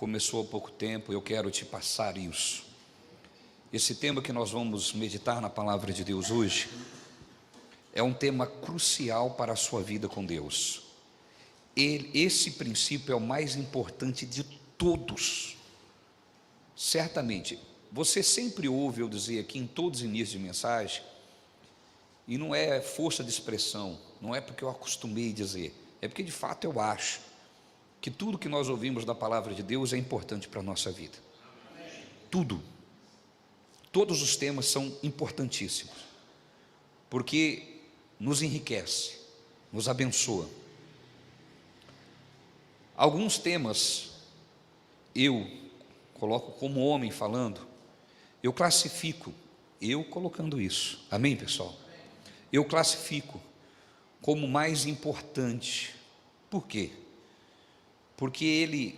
começou há pouco tempo, eu quero te passar isso. Esse tema que nós vamos meditar na palavra de Deus hoje é um tema crucial para a sua vida com Deus. Esse princípio é o mais importante de todos. Certamente, você sempre ouve eu dizer aqui em todos os inícios de mensagem, e não é força de expressão, não é porque eu acostumei dizer, é porque de fato eu acho que tudo que nós ouvimos da palavra de Deus é importante para a nossa vida. Tudo. Todos os temas são importantíssimos, porque nos enriquece, nos abençoa. Alguns temas, eu coloco como homem falando, eu classifico, eu colocando isso, amém, pessoal? Eu classifico como mais importante. Por quê? Porque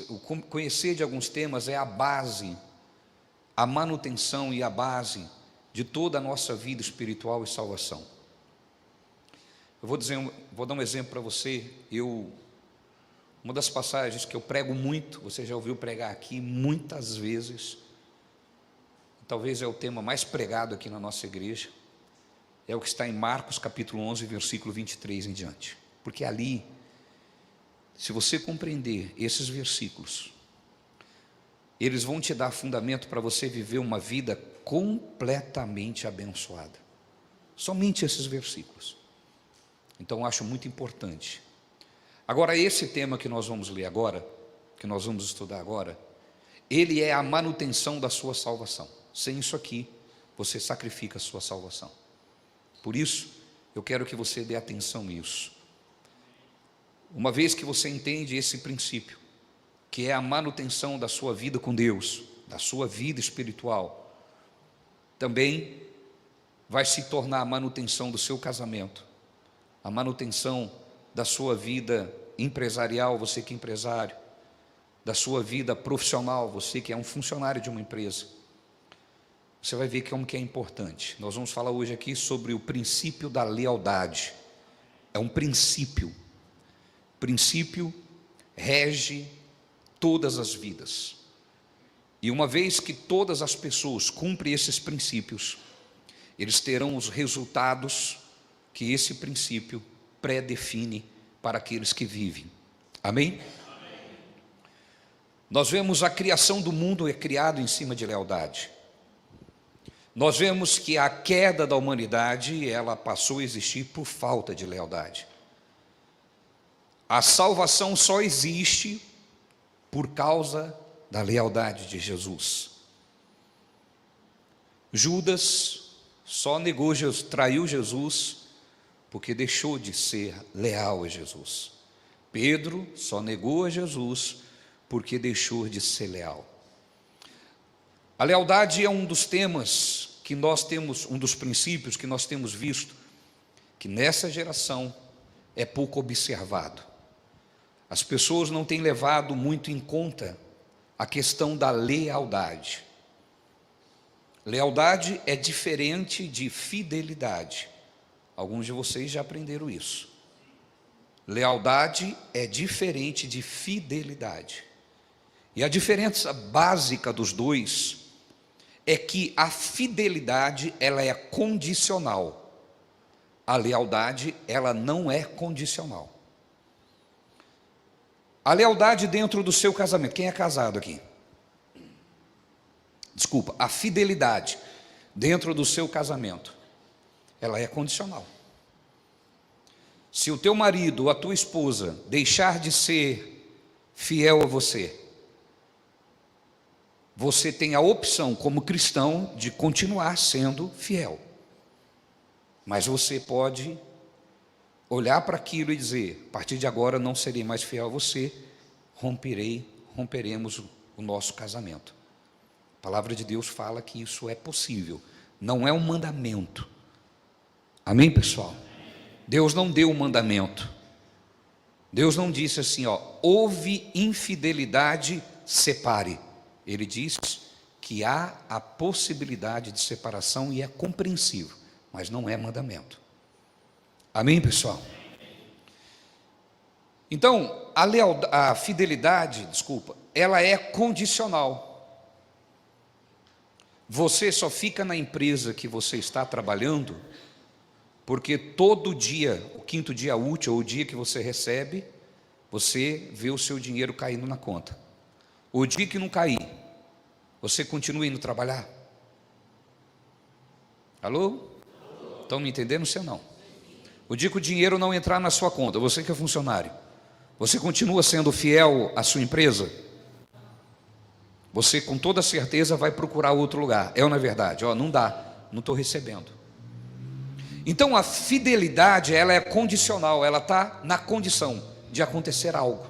o conhecer de alguns temas é a base, a manutenção e a base de toda a nossa vida espiritual e salvação. Eu vou dar um exemplo para você. Uma das passagens que eu prego muito, você já ouviu pregar aqui muitas vezes, talvez é o tema mais pregado aqui na nossa igreja, é o que está em Marcos capítulo 11, versículo 23 em diante. Porque ali, se você compreender esses versículos, eles vão te dar fundamento para você viver uma vida completamente abençoada. Somente esses versículos. Então eu acho muito importante. Agora, esse tema que nós vamos ler agora, que nós vamos estudar agora, ele é a manutenção da sua salvação. Sem isso aqui, você sacrifica a sua salvação. Por isso, eu quero que você dê atenção a isso. Uma vez que você entende esse princípio, que é a manutenção da sua vida com Deus, da sua vida espiritual, também vai se tornar a manutenção do seu casamento, a manutenção da sua vida empresarial, você que é empresário, da sua vida profissional, você que é um funcionário de uma empresa. Você vai ver como que é importante. Nós vamos falar hoje aqui sobre o princípio da lealdade. É um princípio. Princípio rege todas as vidas. E uma vez que todas as pessoas cumprem esses princípios, eles terão os resultados que esse princípio pré-define para aqueles que vivem. Amém? Nós vemos a criação do mundo é criado em cima de lealdade. Nós vemos que a queda da humanidade, ela passou a existir por falta de lealdade. A salvação só existe por causa da lealdade de Jesus. Judas só traiu Jesus porque deixou de ser leal a Jesus. Pedro só negou a Jesus porque deixou de ser leal. A lealdade é um dos temas que nós temos, um dos princípios que nós temos visto, que nessa geração é pouco observado. As pessoas não têm levado muito em conta a questão da lealdade. Lealdade é diferente de fidelidade. Alguns de vocês já aprenderam isso. Lealdade é diferente de fidelidade. E a diferença básica dos dois é que a fidelidade, ela é condicional. A lealdade, ela não é condicional. A lealdade dentro do seu casamento. Quem é casado aqui? Desculpa, a fidelidade dentro do seu casamento, ela é condicional. Se o teu marido ou a tua esposa deixar de ser fiel a você, você tem a opção como cristão de continuar sendo fiel. Mas você pode olhar para aquilo e dizer: a partir de agora não serei mais fiel a você, romperemos o nosso casamento. A palavra de Deus fala que isso é possível, não é um mandamento. Amém, pessoal? Deus não deu um mandamento. Deus não disse assim, houve infidelidade, separe. Ele diz que há a possibilidade de separação e é compreensível, mas não é mandamento. Amém, pessoal? Então, a fidelidade, desculpa, ela é condicional. Você só fica na empresa que você está trabalhando porque todo dia, o quinto dia útil, ou o dia que você recebe, você vê o seu dinheiro caindo na conta. O dia que não cair, você continua indo trabalhar? Alô? Estão me entendendo, sim ou não? O dia que o dinheiro não entrar na sua conta, você que é funcionário, você continua sendo fiel à sua empresa? Você com toda certeza vai procurar outro lugar. É ou não é verdade? Não dá, não estou recebendo. Então a fidelidade, ela é condicional, ela está na condição de acontecer algo.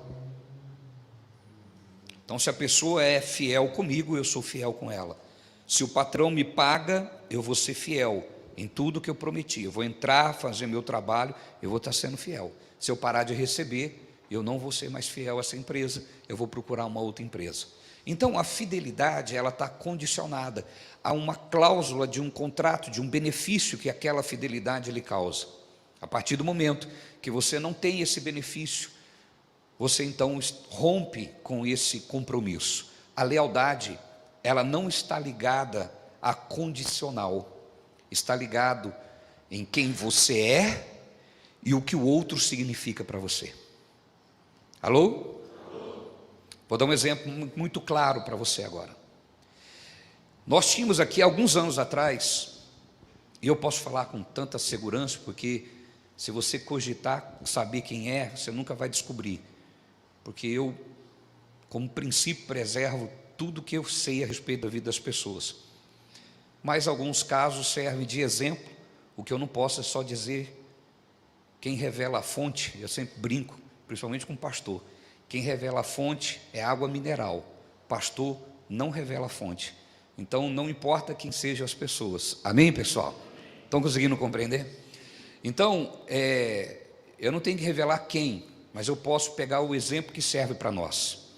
Então se a pessoa é fiel comigo, eu sou fiel com ela. Se o patrão me paga, eu vou ser fiel em tudo que eu prometi. Eu vou entrar, fazer meu trabalho, eu vou estar sendo fiel. Se eu parar de receber, eu não vou ser mais fiel a essa empresa, eu vou procurar uma outra empresa. Então a fidelidade, ela está condicionada a uma cláusula de um contrato, de um benefício que aquela fidelidade lhe causa. A partir do momento que você não tem esse benefício, você então rompe com esse compromisso. A lealdade, ela não está ligada a condicional, está ligado em quem você é e o que o outro significa para você. Alô? Vou dar um exemplo muito claro para você agora. Nós tínhamos aqui alguns anos atrás, e eu posso falar com tanta segurança, porque se você cogitar saber quem é, você nunca vai descobrir, porque eu, como princípio, preservo tudo que eu sei a respeito da vida das pessoas. Mas alguns casos servem de exemplo. O que eu não posso é só dizer quem revela a fonte. Eu sempre brinco, principalmente com o pastor. Quem revela a fonte é água mineral. Pastor não revela a fonte. Então não importa quem sejam as pessoas. Amém, pessoal? Estão conseguindo compreender? Então, eu não tenho que revelar quem, mas eu posso pegar o exemplo que serve para nós.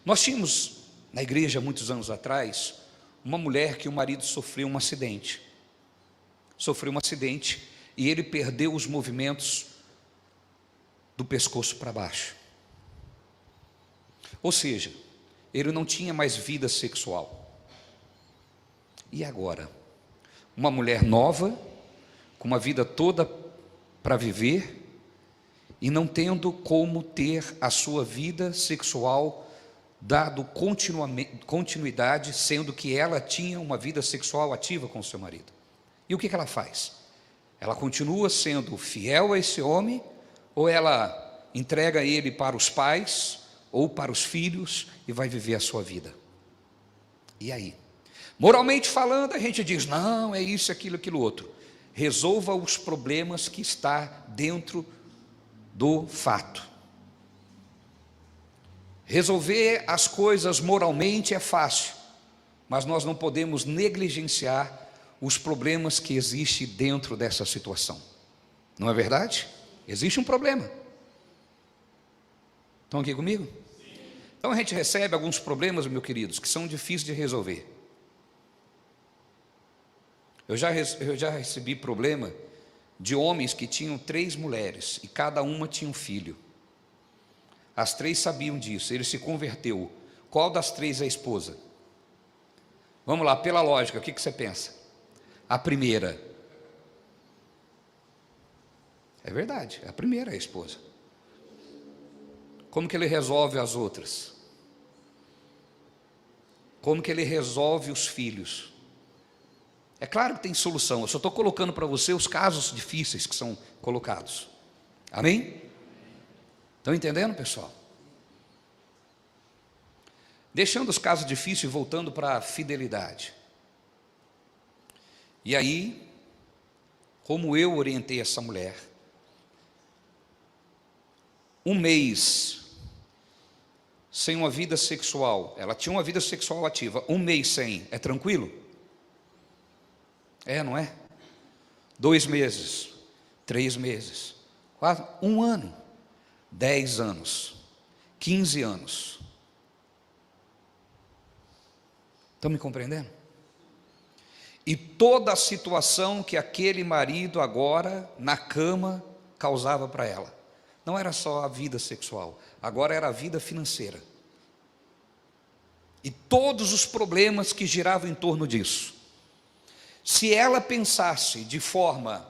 Nós tínhamos na igreja, muitos anos atrás, uma mulher que o marido sofreu um acidente. Sofreu um acidente e ele perdeu os movimentos do pescoço para baixo. Ou seja, ele não tinha mais vida sexual. E agora? Uma mulher nova, com uma vida toda para viver, e não tendo como ter a sua vida sexual dado continuidade, sendo que ela tinha uma vida sexual ativa com o seu marido. E o que ela faz? Ela continua sendo fiel a esse homem, ou ela entrega ele para os pais, ou para os filhos, e vai viver a sua vida? E aí? Moralmente falando, a gente diz, não, é isso, aquilo, aquilo outro. Resolva os problemas que está dentro do fato. Resolver as coisas moralmente é fácil, mas nós não podemos negligenciar os problemas que existem dentro dessa situação. Não é verdade? Existe um problema. Estão aqui comigo? Então a gente recebe alguns problemas, meus queridos, que são difíceis de resolver. Eu já recebi problema de homens que tinham 3 mulheres e cada uma tinha um filho. As 3 sabiam disso, ele se converteu. Qual das 3 é a esposa? Vamos lá, pela lógica, o que você pensa? A primeira. É verdade, a primeira é a esposa. Como que ele resolve as outras? Como que ele resolve os filhos? É claro que tem solução, eu só estou colocando para você os casos difíceis que são colocados. Amém? Estão entendendo, pessoal? Deixando os casos difíceis e voltando para a fidelidade. E aí, como eu orientei essa mulher, 1 mês sem uma vida sexual, ela tinha uma vida sexual ativa, 1 mês sem, é tranquilo? Não é? 2 meses, 3 meses, 4, 1 ano, 10 anos, 15 anos. Estão me compreendendo? E toda a situação que aquele marido agora, na cama, causava para ela. não era só a vida sexual, agora era a vida financeira. E todos os problemas que giravam em torno disso. Se ela pensasse de forma,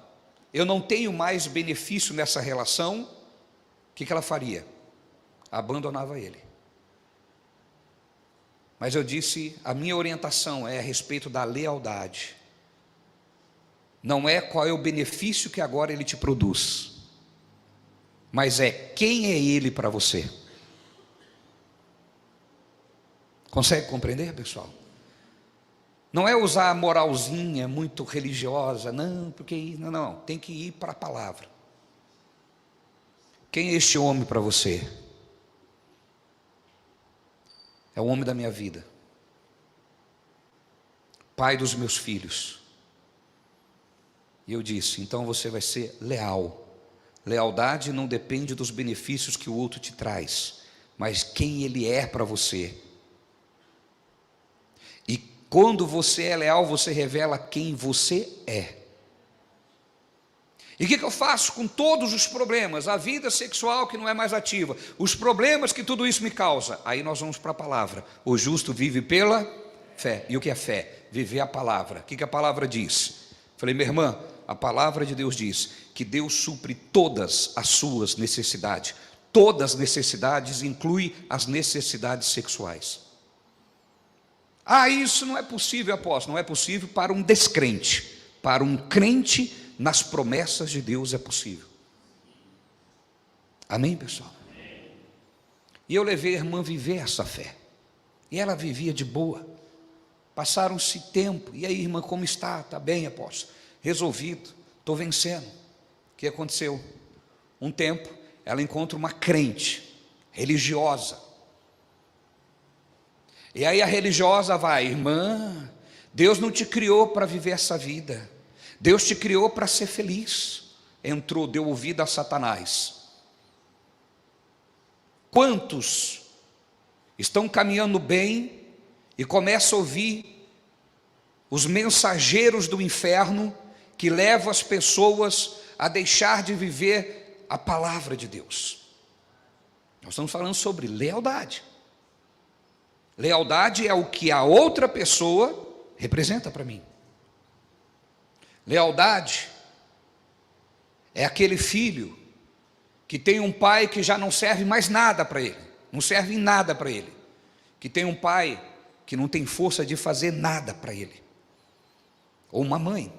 eu não tenho mais benefício nessa relação, o que ela faria? Abandonava ele. Mas eu disse, a minha orientação é a respeito da lealdade. Não é qual é o benefício que agora ele te produz, mas é quem é ele para você. Consegue compreender, pessoal? Não é usar a moralzinha muito religiosa, não, porque não, tem que ir para a palavra. Quem é este homem para você? É o homem da minha vida, pai dos meus filhos. E eu disse, então você vai ser leal. Lealdade não depende dos benefícios que o outro te traz, mas quem ele é para você. E quando você é leal, você revela quem você é. E o que eu faço com todos os problemas? A vida sexual que não é mais ativa, os problemas que tudo isso me causa. Aí nós vamos para a palavra. O justo vive pela fé. E o que é fé? Viver a palavra. O que a palavra diz? Falei, minha irmã, a palavra de Deus diz que Deus supre todas as suas necessidades. Todas as necessidades inclui as necessidades sexuais. Isso não é possível, apóstolo. Não é possível para um descrente. Para um crente, nas promessas de Deus é possível. Amém, pessoal? E eu levei a irmã a viver essa fé. E ela vivia de boa. Passaram-se tempo. E aí, irmã, como está? Está bem, apóstolo? Resolvido. Estou vencendo. O que aconteceu? Um tempo, ela encontra uma crente, religiosa. E aí a religiosa vai, irmã, Deus não te criou para viver essa vida. Deus te criou para ser feliz. Entrou, deu ouvido a Satanás. Quantos estão caminhando bem e começam a ouvir os mensageiros do inferno que levam as pessoas a deixar de viver a palavra de Deus? Nós estamos falando sobre lealdade. Lealdade é o que a outra pessoa representa para mim. Lealdade é aquele filho que tem um pai que já não serve mais nada para ele, não serve em nada para ele, que tem um pai que não tem força de fazer nada para ele, ou uma mãe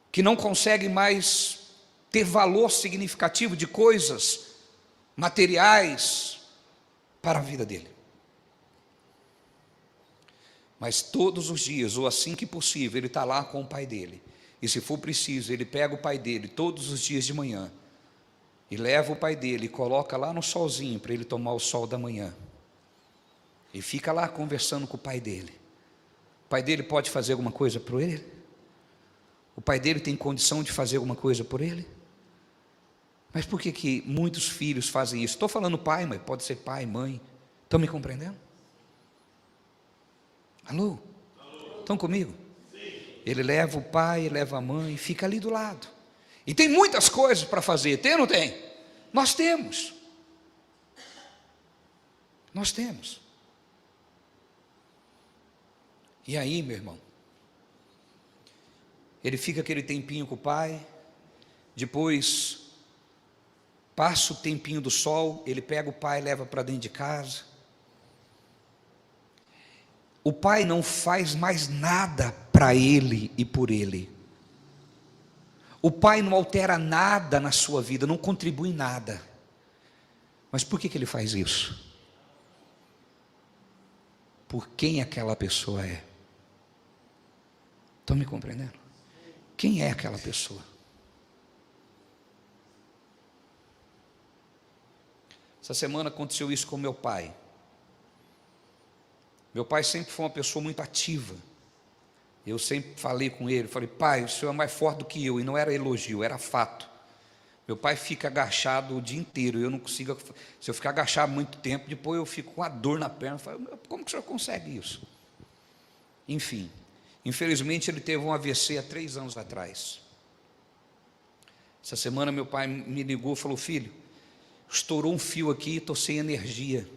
que não consegue mais ter valor significativo de coisas materiais para a vida dele. Mas todos os dias, ou assim que possível, ele está lá com o pai dele. E se for preciso, ele pega o pai dele todos os dias de manhã e leva o pai dele e coloca lá no solzinho para ele tomar o sol da manhã. E fica lá conversando com o pai dele. O pai dele pode fazer alguma coisa por ele? O pai dele tem condição de fazer alguma coisa por ele? Mas por que muitos filhos fazem isso? Estou falando pai, mas pode ser pai, mãe. Estão me compreendendo? Alô? Estão comigo? Sim. Ele leva o pai, leva a mãe, fica ali do lado. E tem muitas coisas para fazer, tem ou não tem? Nós temos. Nós temos. E aí, meu irmão, ele fica aquele tempinho com o pai, depois passa o tempinho do sol, ele pega o pai e leva para dentro de casa. O pai não faz mais nada para ele e por ele. O pai não altera nada na sua vida, não contribui em nada. Mas por que ele faz isso? Por quem aquela pessoa é. Estão me compreendendo? Quem é aquela pessoa? Essa semana aconteceu isso com meu pai. Meu pai sempre foi uma pessoa muito ativa. Eu sempre falei com ele, falei, pai, o senhor é mais forte do que eu. E não era elogio, era fato. Meu pai fica agachado o dia inteiro. Eu não consigo, se eu ficar agachado muito tempo, depois eu fico com a dor na perna. Eu falo, como que o senhor consegue isso? Enfim, infelizmente ele teve um AVC há 3 anos atrás. Essa semana meu pai me ligou e falou: filho, estourou um fio aqui, estou sem energia.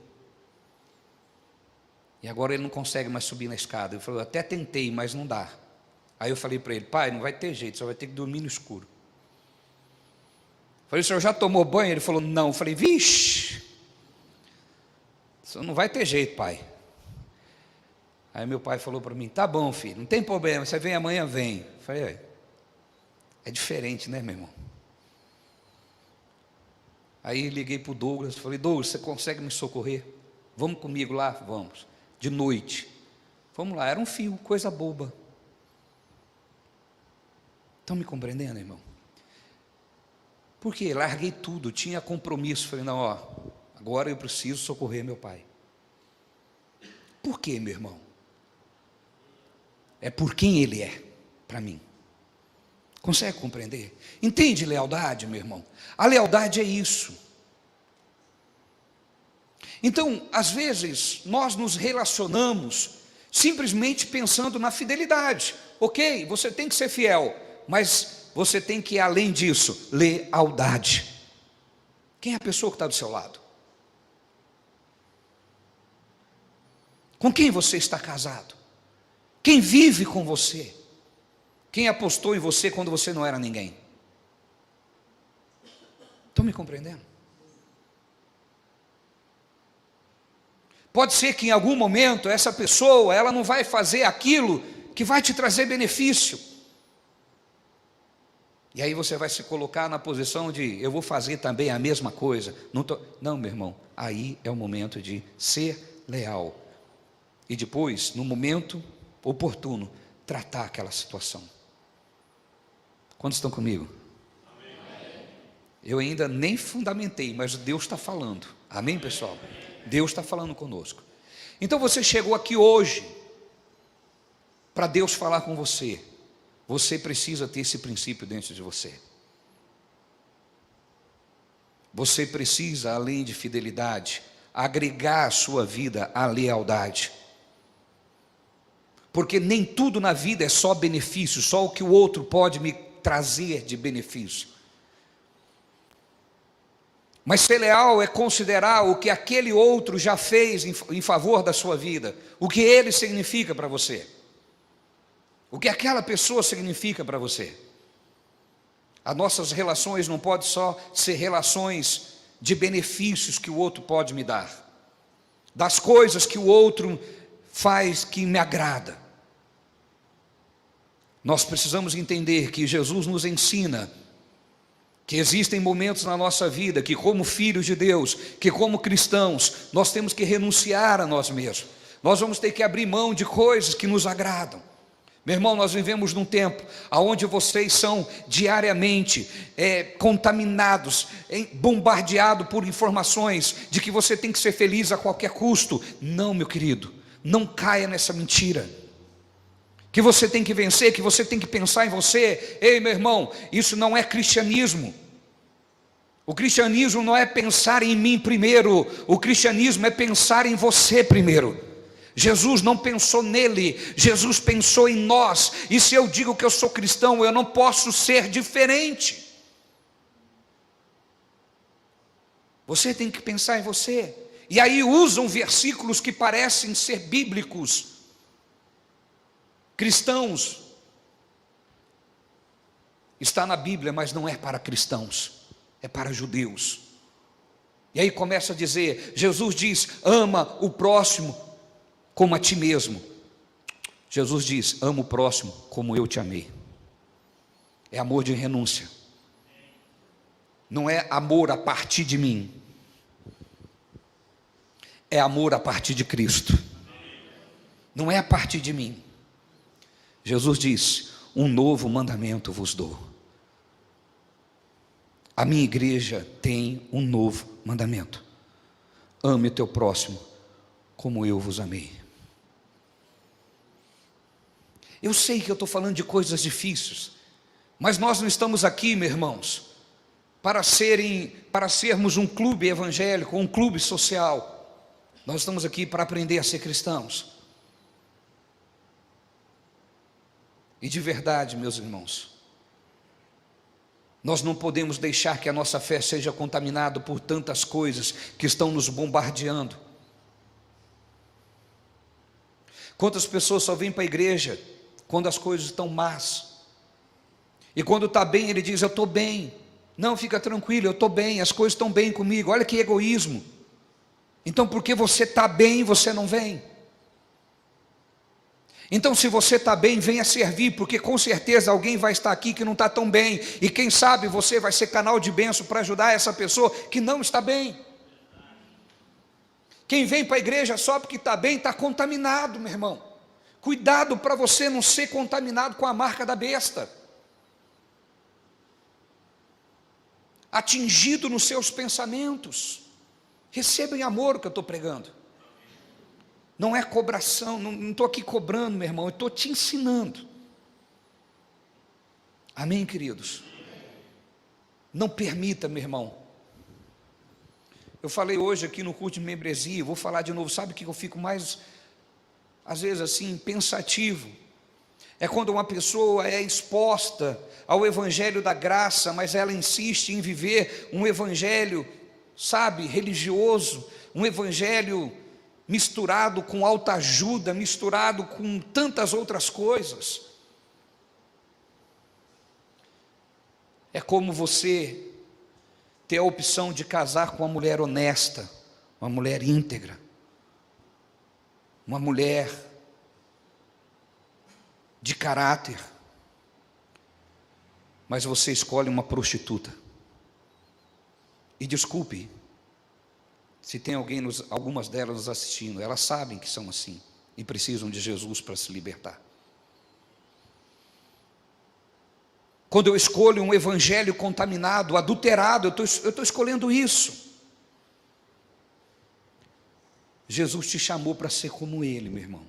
E agora ele não consegue mais subir na escada. Ele falou: até tentei, mas não dá. Aí eu falei para ele: pai, não vai ter jeito, você vai ter que dormir no escuro. Eu falei: o senhor já tomou banho? Ele falou: não. Eu falei: vixe, isso não vai ter jeito, pai. Aí meu pai falou para mim: tá bom, filho, não tem problema, você vem amanhã, vem. Eu falei: é diferente, né, meu irmão? Aí liguei para o Douglas, falei: Douglas, você consegue me socorrer? Vamos comigo lá? Vamos. De noite. Vamos lá, era um fio, coisa boba. Estão me compreendendo, irmão? Porque larguei tudo, tinha compromisso. Falei: não, ó, agora eu preciso socorrer meu pai. Por quê, meu irmão? É por quem ele é para mim. Consegue compreender? Entende lealdade, meu irmão? A lealdade é isso. Então, às vezes, nós nos relacionamos simplesmente pensando na fidelidade. Ok, você tem que ser fiel, mas você tem que ir além disso, lealdade. Quem é a pessoa que está do seu lado? Com quem você está casado? Quem vive com você? Quem apostou em você quando você não era ninguém? Estão me compreendendo? Pode ser que em algum momento essa pessoa, ela não vai fazer aquilo que vai te trazer benefício. E aí você vai se colocar na posição de: eu vou fazer também a mesma coisa. Não, meu irmão, aí é o momento de ser leal. E depois, no momento oportuno, tratar aquela situação. Quantos estão comigo? Amém. Eu ainda nem fundamentei, mas Deus está falando. Amém, pessoal? Deus está falando conosco. Então você chegou aqui hoje para Deus falar com você. Você precisa ter esse princípio dentro de você. Você precisa, além de fidelidade, agregar à sua vida a lealdade. Porque nem tudo na vida é só benefício, só o que o outro pode me trazer de benefício. Mas ser leal é considerar o que aquele outro já fez em favor da sua vida, o que ele significa para você, o que aquela pessoa significa para você. As nossas relações não podem só ser relações de benefícios que o outro pode me dar, das coisas que o outro faz que me agrada. Nós precisamos entender que Jesus nos ensina que existem momentos na nossa vida que, como filhos de Deus, que como cristãos, nós temos que renunciar a nós mesmos. Nós vamos ter que abrir mão de coisas que nos agradam. Meu irmão, nós vivemos num tempo onde vocês são diariamente contaminados, bombardeados por informações de que você tem que ser feliz a qualquer custo. Não, meu querido, não caia nessa mentira. Que você tem que vencer, que você tem que pensar em você. Ei, meu irmão, isso não é cristianismo. O cristianismo não é pensar em mim primeiro, o cristianismo é pensar em você primeiro. Jesus não pensou nele, Jesus pensou em nós. E se eu digo que eu sou cristão, eu não posso ser diferente. Você tem que pensar em você. E aí usam versículos que parecem ser bíblicos, cristãos. Está na Bíblia, mas não é para cristãos, é para judeus. E aí começa a dizer, Jesus diz: ama o próximo como a ti mesmo. Jesus diz: ama o próximo como eu te amei. É amor de renúncia. Não é amor a partir de mim, é amor a partir de Cristo. Não é a partir de mim. Jesus diz: um novo mandamento vos dou. A minha igreja tem um novo mandamento: ame o teu próximo como eu vos amei. Eu sei que eu estou falando de coisas difíceis, mas nós não estamos aqui, meus irmãos, para sermos um clube evangélico, um clube social. Nós estamos aqui para aprender a ser cristãos. E de verdade, meus irmãos, Nós não podemos deixar que a nossa fé seja contaminada por tantas coisas que estão nos bombardeando. Quantas pessoas só vêm para a igreja quando as coisas estão más, e quando está bem ele diz: eu estou bem. Não, fica tranquilo, eu estou bem, as coisas estão bem comigo. Olha que egoísmo. Então porque você está bem, você não vem? Então se você está bem, venha servir, porque com certeza alguém vai estar aqui que não está tão bem, e quem sabe você vai ser canal de bênção para ajudar essa pessoa que não está bem. Quem vem para a igreja só porque está bem, está contaminado, meu irmão. Cuidado para você não ser contaminado com a marca da besta, atingido nos seus pensamentos. Receba em amor o que eu estou pregando. Não é cobração, não estou aqui cobrando, meu irmão, eu estou te ensinando. Amém, queridos? Não permita, meu irmão. Eu falei hoje aqui no culto de membresia, vou falar de novo. Sabe o que eu fico mais, às vezes assim, pensativo? É quando uma pessoa é exposta ao evangelho da graça, mas ela insiste em viver um evangelho, sabe, religioso, um evangelho misturado com autoajuda, misturado com tantas outras coisas. É como você ter a opção de casar com uma mulher honesta, uma mulher íntegra, uma mulher de caráter, mas você escolhe uma prostituta. E desculpe, se tem algumas delas nos assistindo, elas sabem que são assim, e precisam de Jesus para se libertar. Quando eu escolho um evangelho contaminado, adulterado, eu estou escolhendo isso. Jesus te chamou para ser como Ele, meu irmão.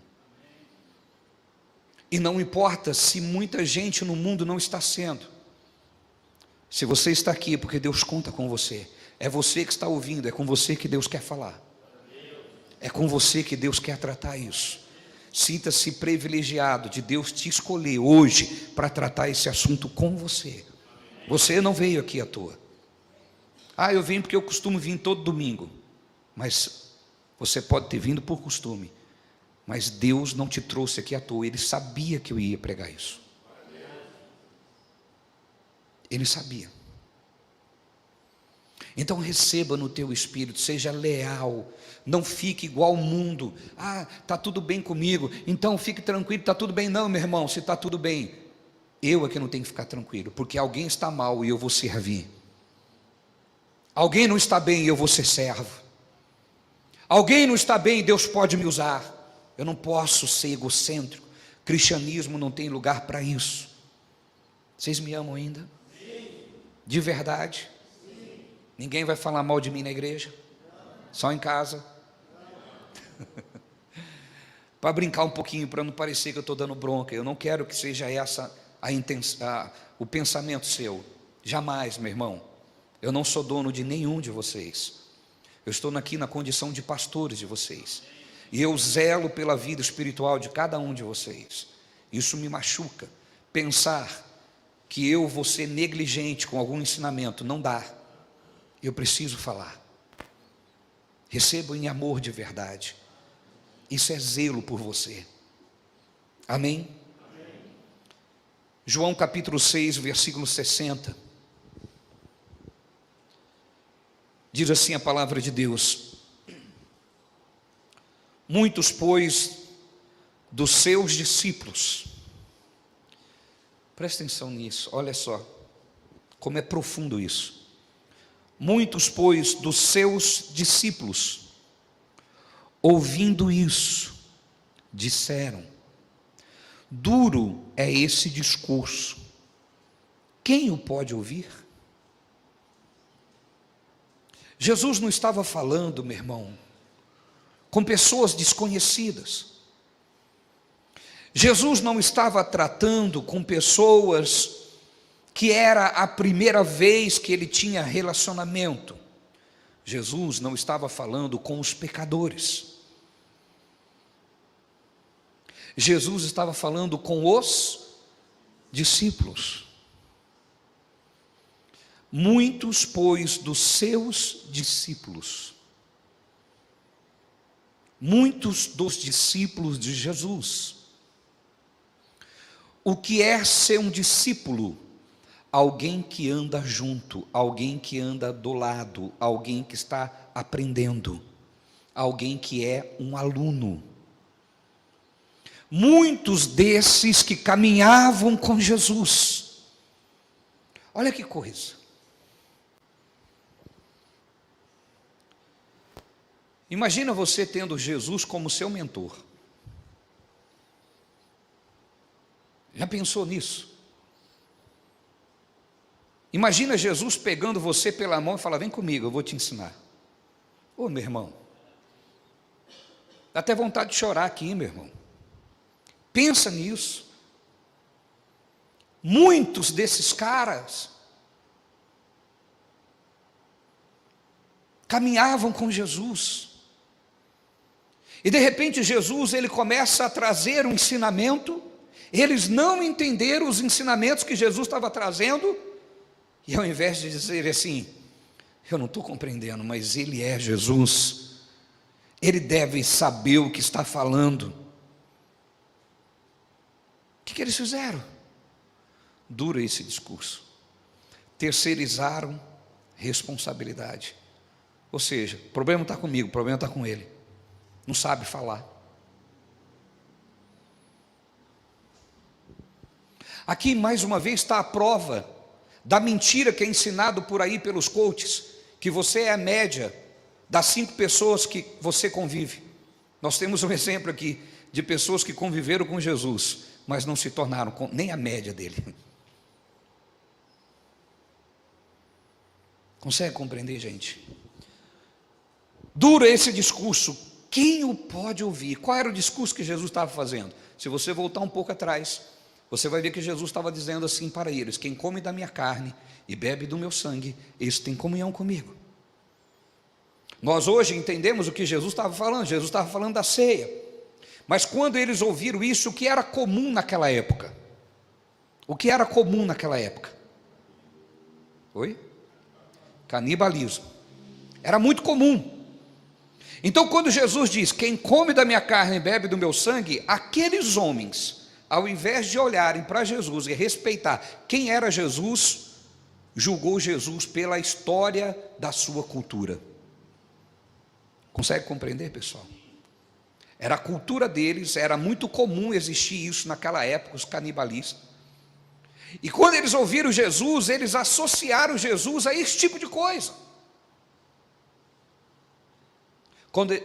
E não importa se muita gente no mundo não está sendo. Se você está aqui, é porque Deus conta com você. É você que está ouvindo, é com você que Deus quer falar. É com você que Deus quer tratar isso. Sinta-se privilegiado de Deus te escolher hoje para tratar esse assunto com você. Você não veio aqui à toa. Eu vim porque eu costumo vir todo domingo. Mas você pode ter vindo por costume. Mas Deus não te trouxe aqui à toa. Ele sabia que eu ia pregar isso. Ele sabia. Então receba no teu espírito, seja leal, não fique igual ao mundo. Está tudo bem comigo, então fique tranquilo, está tudo bem. Não, meu irmão, se está tudo bem, eu é que não tenho que ficar tranquilo, porque alguém está mal e eu vou servir. Alguém não está bem e eu vou ser servo. Alguém não está bem e Deus pode me usar. Eu não posso ser egocêntrico. Cristianismo não tem lugar para isso. Vocês me amam ainda? Sim. De verdade? Sim. Ninguém vai falar mal de mim na igreja? Só em casa? Para brincar um pouquinho, para não parecer que eu estou dando bronca. Eu não quero que seja essa o pensamento seu. Jamais, meu irmão. Eu não sou dono de nenhum de vocês. Eu estou aqui na condição de pastores de vocês. E eu zelo pela vida espiritual de cada um de vocês. Isso me machuca. Pensar que eu vou ser negligente com algum ensinamento, não dá. Eu preciso falar. Recebo em amor de verdade. Isso é zelo por você. Amém? Amém. João capítulo 6, versículo 60. Diz assim a palavra de Deus: muitos, pois, dos seus discípulos, presta atenção nisso, olha só, como é profundo isso. Muitos, pois, dos seus discípulos, ouvindo isso, disseram: duro é esse discurso, quem o pode ouvir? Jesus não estava falando, meu irmão, com pessoas desconhecidas. Jesus não estava tratando com pessoas que era a primeira vez que ele tinha relacionamento. Jesus não estava falando com os pecadores. Jesus estava falando com os discípulos. Muitos, pois, dos seus discípulos, muitos dos discípulos de Jesus. O que é ser um discípulo? Alguém que anda junto, alguém que anda do lado, alguém que está aprendendo, alguém que é um aluno. Muitos desses que caminhavam com Jesus. Olha que coisa. Imagina você tendo Jesus como seu mentor. Já pensou nisso? Imagina Jesus pegando você pela mão e falar: vem comigo, eu vou te ensinar. Ô, meu irmão, dá até vontade de chorar aqui, meu irmão. Pensa nisso. Muitos desses caras caminhavam com Jesus. E de repente Jesus, ele começa a trazer um ensinamento. Eles não entenderam os ensinamentos que Jesus estava trazendo. E ao invés de dizer assim: eu não estou compreendendo, mas ele é Jesus, ele deve saber o que está falando. O que eles fizeram? Dura esse discurso. Terceirizaram responsabilidade. Ou seja, o problema está comigo, o problema está com ele. Não sabe falar. Aqui mais uma vez está a prova da mentira que é ensinado por aí pelos coaches, que você é a média das 5 pessoas que você convive. Nós temos um exemplo aqui de pessoas que conviveram com Jesus, mas não se tornaram nem a média dele. Consegue compreender, gente? Duro esse discurso. Quem o pode ouvir? Qual era o discurso que Jesus estava fazendo? Se você voltar um pouco atrás, você vai ver que Jesus estava dizendo assim para eles: quem come da minha carne e bebe do meu sangue, esse tem comunhão comigo. Nós hoje entendemos o que Jesus estava falando. Jesus estava falando da ceia. Mas quando eles ouviram isso, o que era comum naquela época? O que era comum naquela época? Oi? Canibalismo. Era muito comum. Então quando Jesus diz: quem come da minha carne e bebe do meu sangue, aqueles homens, ao invés de olharem para Jesus e respeitar quem era Jesus, julgou Jesus pela história da sua cultura. Consegue compreender, pessoal? Era a cultura deles, era muito comum existir isso naquela época, os canibalistas. E quando eles ouviram Jesus, eles associaram Jesus a esse tipo de coisa.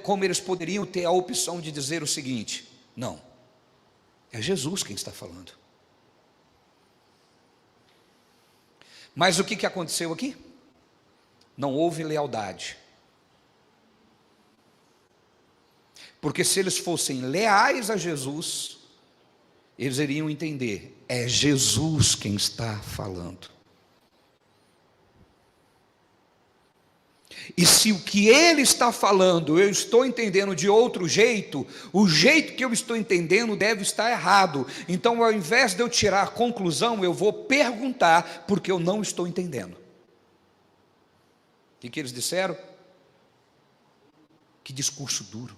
Como eles poderiam ter a opção de dizer o seguinte: não, é Jesus quem está falando. Mas o que aconteceu aqui? Não houve lealdade. Porque se eles fossem leais a Jesus, eles iriam entender: é Jesus quem está falando. E se o que ele está falando eu estou entendendo de outro jeito, o jeito que eu estou entendendo deve estar errado. Então, ao invés de eu tirar a conclusão, eu vou perguntar, porque eu não estou entendendo. O que eles disseram? Que discurso duro.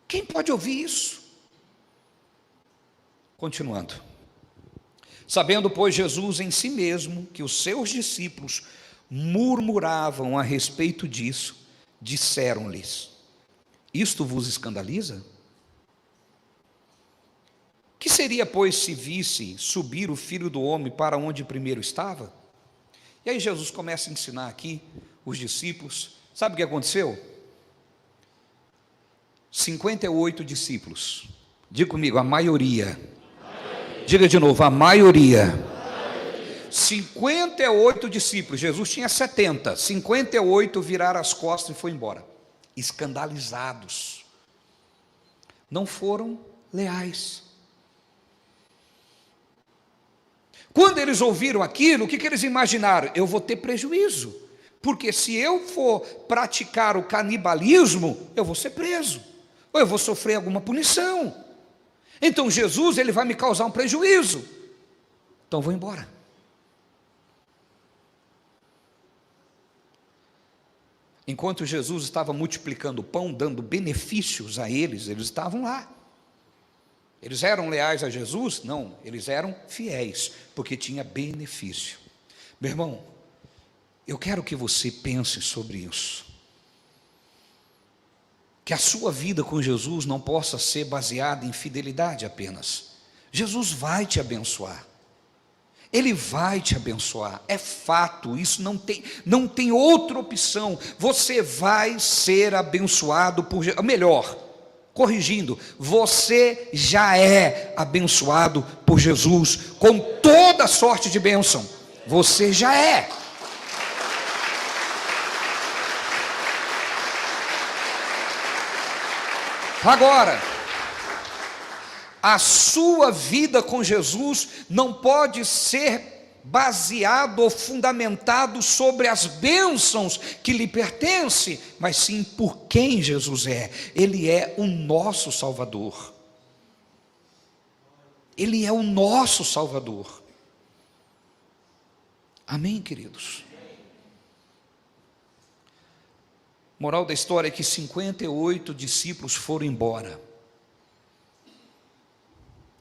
Quem pode ouvir isso? Continuando. Sabendo, pois, Jesus em si mesmo que os seus discípulos murmuravam a respeito disso, disseram-lhes: isto vos escandaliza? Que seria, pois, se visse subir o Filho do Homem para onde primeiro estava? E aí Jesus começa a ensinar aqui os discípulos. Sabe o que aconteceu? 58 discípulos. Diga comigo, a maioria. Diga de novo, a maioria. 58 discípulos, Jesus tinha 70, 58 viraram as costas e foi embora, escandalizados, não foram leais. Quando eles ouviram aquilo, o que eles imaginaram? Eu vou ter prejuízo, porque se eu for praticar o canibalismo, eu vou ser preso, ou eu vou sofrer alguma punição. Então Jesus, ele vai me causar um prejuízo, então eu vou embora. Enquanto Jesus estava multiplicando o pão, dando benefícios a eles, eles estavam lá. Eles eram leais a Jesus? Não, eles eram fiéis, porque tinha benefício. Meu irmão, eu quero que você pense sobre isso. Que a sua vida com Jesus não possa ser baseada em fidelidade apenas. Jesus vai te abençoar. Ele vai te abençoar, é fato, isso não tem outra opção. Você vai ser abençoado por Jesus. Melhor, corrigindo, você já é abençoado por Jesus com toda sorte de bênção. Você já é. Agora, a sua vida com Jesus não pode ser baseado ou fundamentado sobre as bênçãos que lhe pertencem, mas sim por quem Jesus é. Ele é o nosso Salvador. Ele é o nosso Salvador. Amém, queridos? Moral da história é que 58 discípulos foram embora.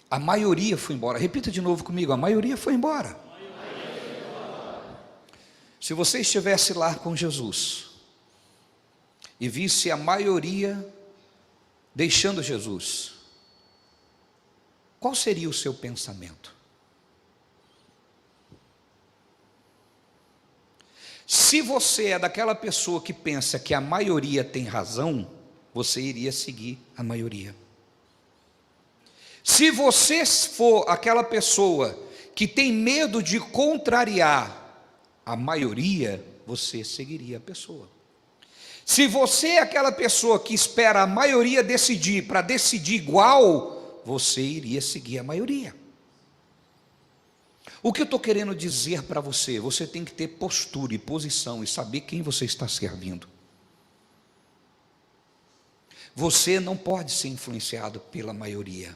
A maioria foi embora. Repita de novo comigo, a maioria foi embora. Se você estivesse lá com Jesus e visse a maioria deixando Jesus, qual seria o seu pensamento? Se você é daquela pessoa que pensa que a maioria tem razão, você iria seguir a maioria. Se você for aquela pessoa que tem medo de contrariar a maioria, você seguiria a pessoa. Se você é aquela pessoa que espera a maioria decidir para decidir igual, você iria seguir a maioria. O que eu estou querendo dizer para você? Você tem que ter postura e posição e saber quem você está servindo. Você não pode ser influenciado pela maioria.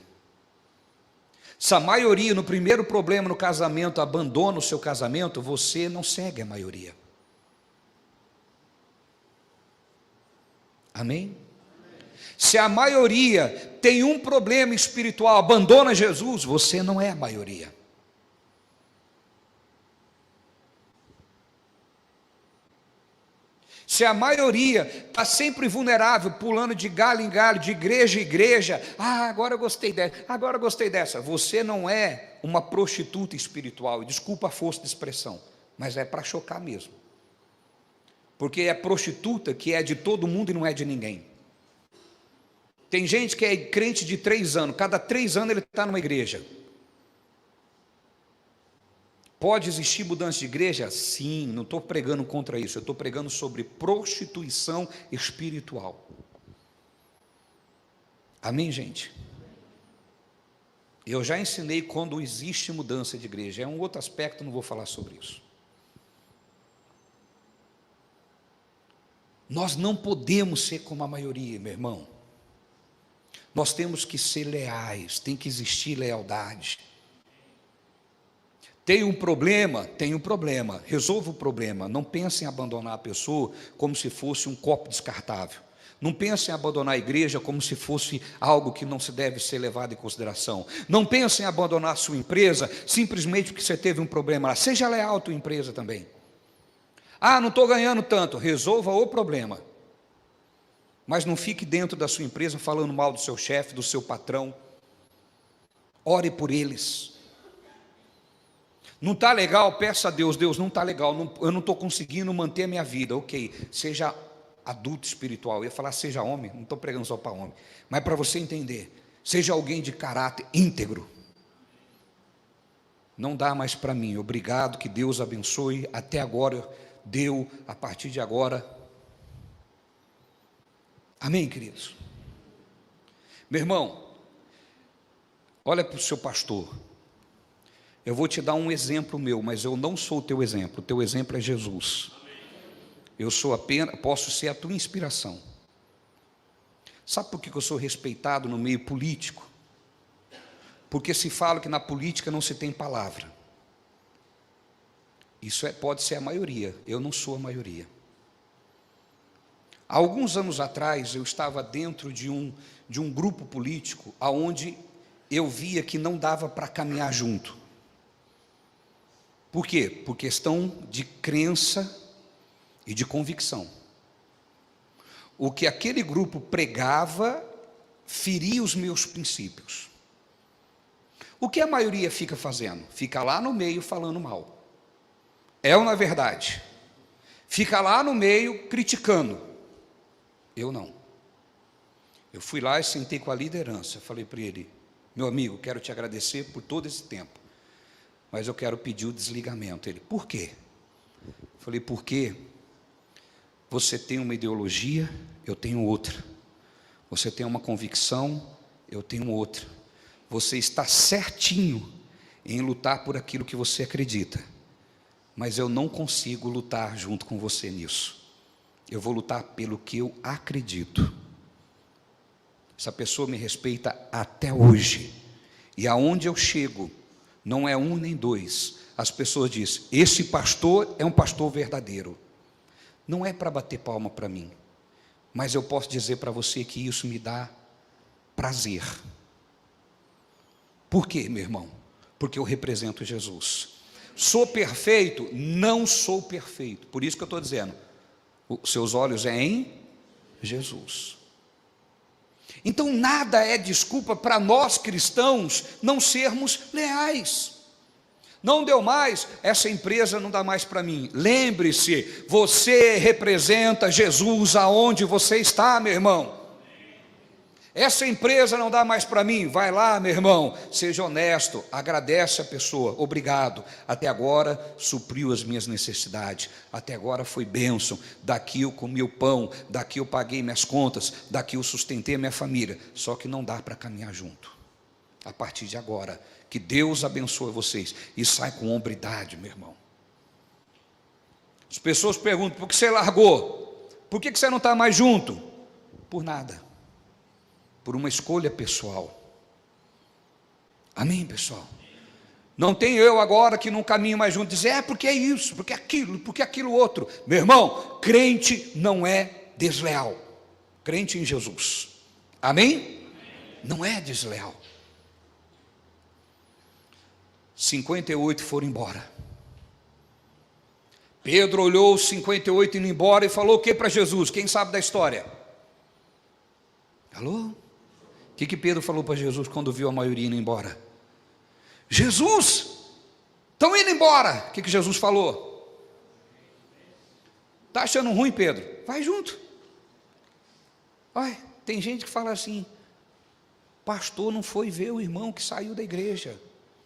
Se a maioria, no primeiro problema no casamento, abandona o seu casamento, você não segue a maioria. Amém? Se a maioria tem um problema espiritual, abandona Jesus, você não é a maioria. Se a maioria está sempre vulnerável, pulando de galho em galho, de igreja em igreja, agora eu gostei dessa, agora eu gostei dessa. Você não é uma prostituta espiritual, e desculpa a força de expressão, mas é para chocar mesmo. Porque é prostituta que é de todo mundo e não é de ninguém. Tem gente que é crente de 3 anos, cada 3 anos ele está numa igreja. Pode existir mudança de igreja? Sim, não estou pregando contra isso, eu estou pregando sobre prostituição espiritual. Amém, gente? Eu já ensinei quando existe mudança de igreja, é um outro aspecto, não vou falar sobre isso. Nós não podemos ser como a maioria, meu irmão. Nós temos que ser leais, tem que existir lealdade. Tem um problema, resolva o problema. Não pense em abandonar a pessoa como se fosse um copo descartável. Não pense em abandonar a igreja como se fosse algo que não se deve ser levado em consideração. Não pense em abandonar a sua empresa simplesmente porque você teve um problema lá. Seja leal à tua empresa também. Não estou ganhando tanto. Resolva o problema. Mas não fique dentro da sua empresa falando mal do seu chefe, do seu patrão. Ore por eles. Não está legal, peça a Deus, Deus, não está legal, eu não estou conseguindo manter a minha vida. Ok, seja adulto espiritual. Eu ia falar seja homem, não estou pregando só para homem, mas para você entender, seja alguém de caráter íntegro. Não dá mais para mim, obrigado, que Deus abençoe, até agora deu, a partir de agora. Amém, queridos? Meu irmão, olha para o seu pastor. Eu vou te dar um exemplo meu, mas eu não sou o teu exemplo. O teu exemplo é Jesus. Eu sou apenas, posso ser a tua inspiração. Sabe por que eu sou respeitado no meio político? Porque se fala que na política não se tem palavra. Isso pode ser a maioria. Eu não sou a maioria. Há alguns anos atrás, eu estava dentro de um grupo político, onde eu via que não dava para caminhar junto. Por quê? Por questão de crença e de convicção. O que aquele grupo pregava feria os meus princípios. O que a maioria fica fazendo? Fica lá no meio falando mal. É ou não é verdade? Fica lá no meio criticando. Eu não. Eu fui lá e sentei com a liderança. Falei para ele: meu amigo, quero te agradecer por todo esse tempo, mas eu quero pedir o desligamento. Ele: por quê? Falei: porque você tem uma ideologia, eu tenho outra. Você tem uma convicção, eu tenho outra. Você está certinho em lutar por aquilo que você acredita, mas eu não consigo lutar junto com você nisso. Eu vou lutar pelo que eu acredito. Essa pessoa me respeita até hoje, e aonde eu chego, não é um nem dois, as pessoas dizem: esse pastor é um pastor verdadeiro. Não é para bater palma para mim, mas eu posso dizer para você que isso me dá prazer. Por quê, meu irmão? Porque eu represento Jesus. Sou perfeito? Não sou perfeito. Por isso que eu estou dizendo, os seus olhos é em Jesus. Então nada é desculpa para nós cristãos não sermos leais. Não deu mais, essa empresa não dá mais para mim. Lembre-se, você representa Jesus aonde você está, meu irmão. Essa empresa não dá mais para mim. Vai lá, meu irmão, seja honesto, agradece a pessoa: obrigado, até agora supriu as minhas necessidades, até agora foi bênção, daqui eu comi o pão, daqui eu paguei minhas contas, daqui eu sustentei a minha família. Só que não dá para caminhar junto. A partir de agora, que Deus abençoe vocês, e sai com hombridade, meu irmão. As pessoas perguntam: por que você largou? Por que você não está mais junto? Por nada, por uma escolha pessoal. Amém, pessoal? Não tem eu agora que não caminho mais junto, dizer: porque é isso, porque aquilo outro. Meu irmão, crente não é desleal. Crente em Jesus, amém? Não é desleal. 58 foram embora. Pedro olhou os 58 indo embora e falou o que para Jesus? Quem sabe da história? Alô? O que Pedro falou para Jesus quando viu a maioria indo embora? Jesus, estão indo embora. O que Jesus falou? Está achando ruim, Pedro? Vai junto. Olha, tem gente que fala assim: pastor não foi ver o irmão que saiu da igreja.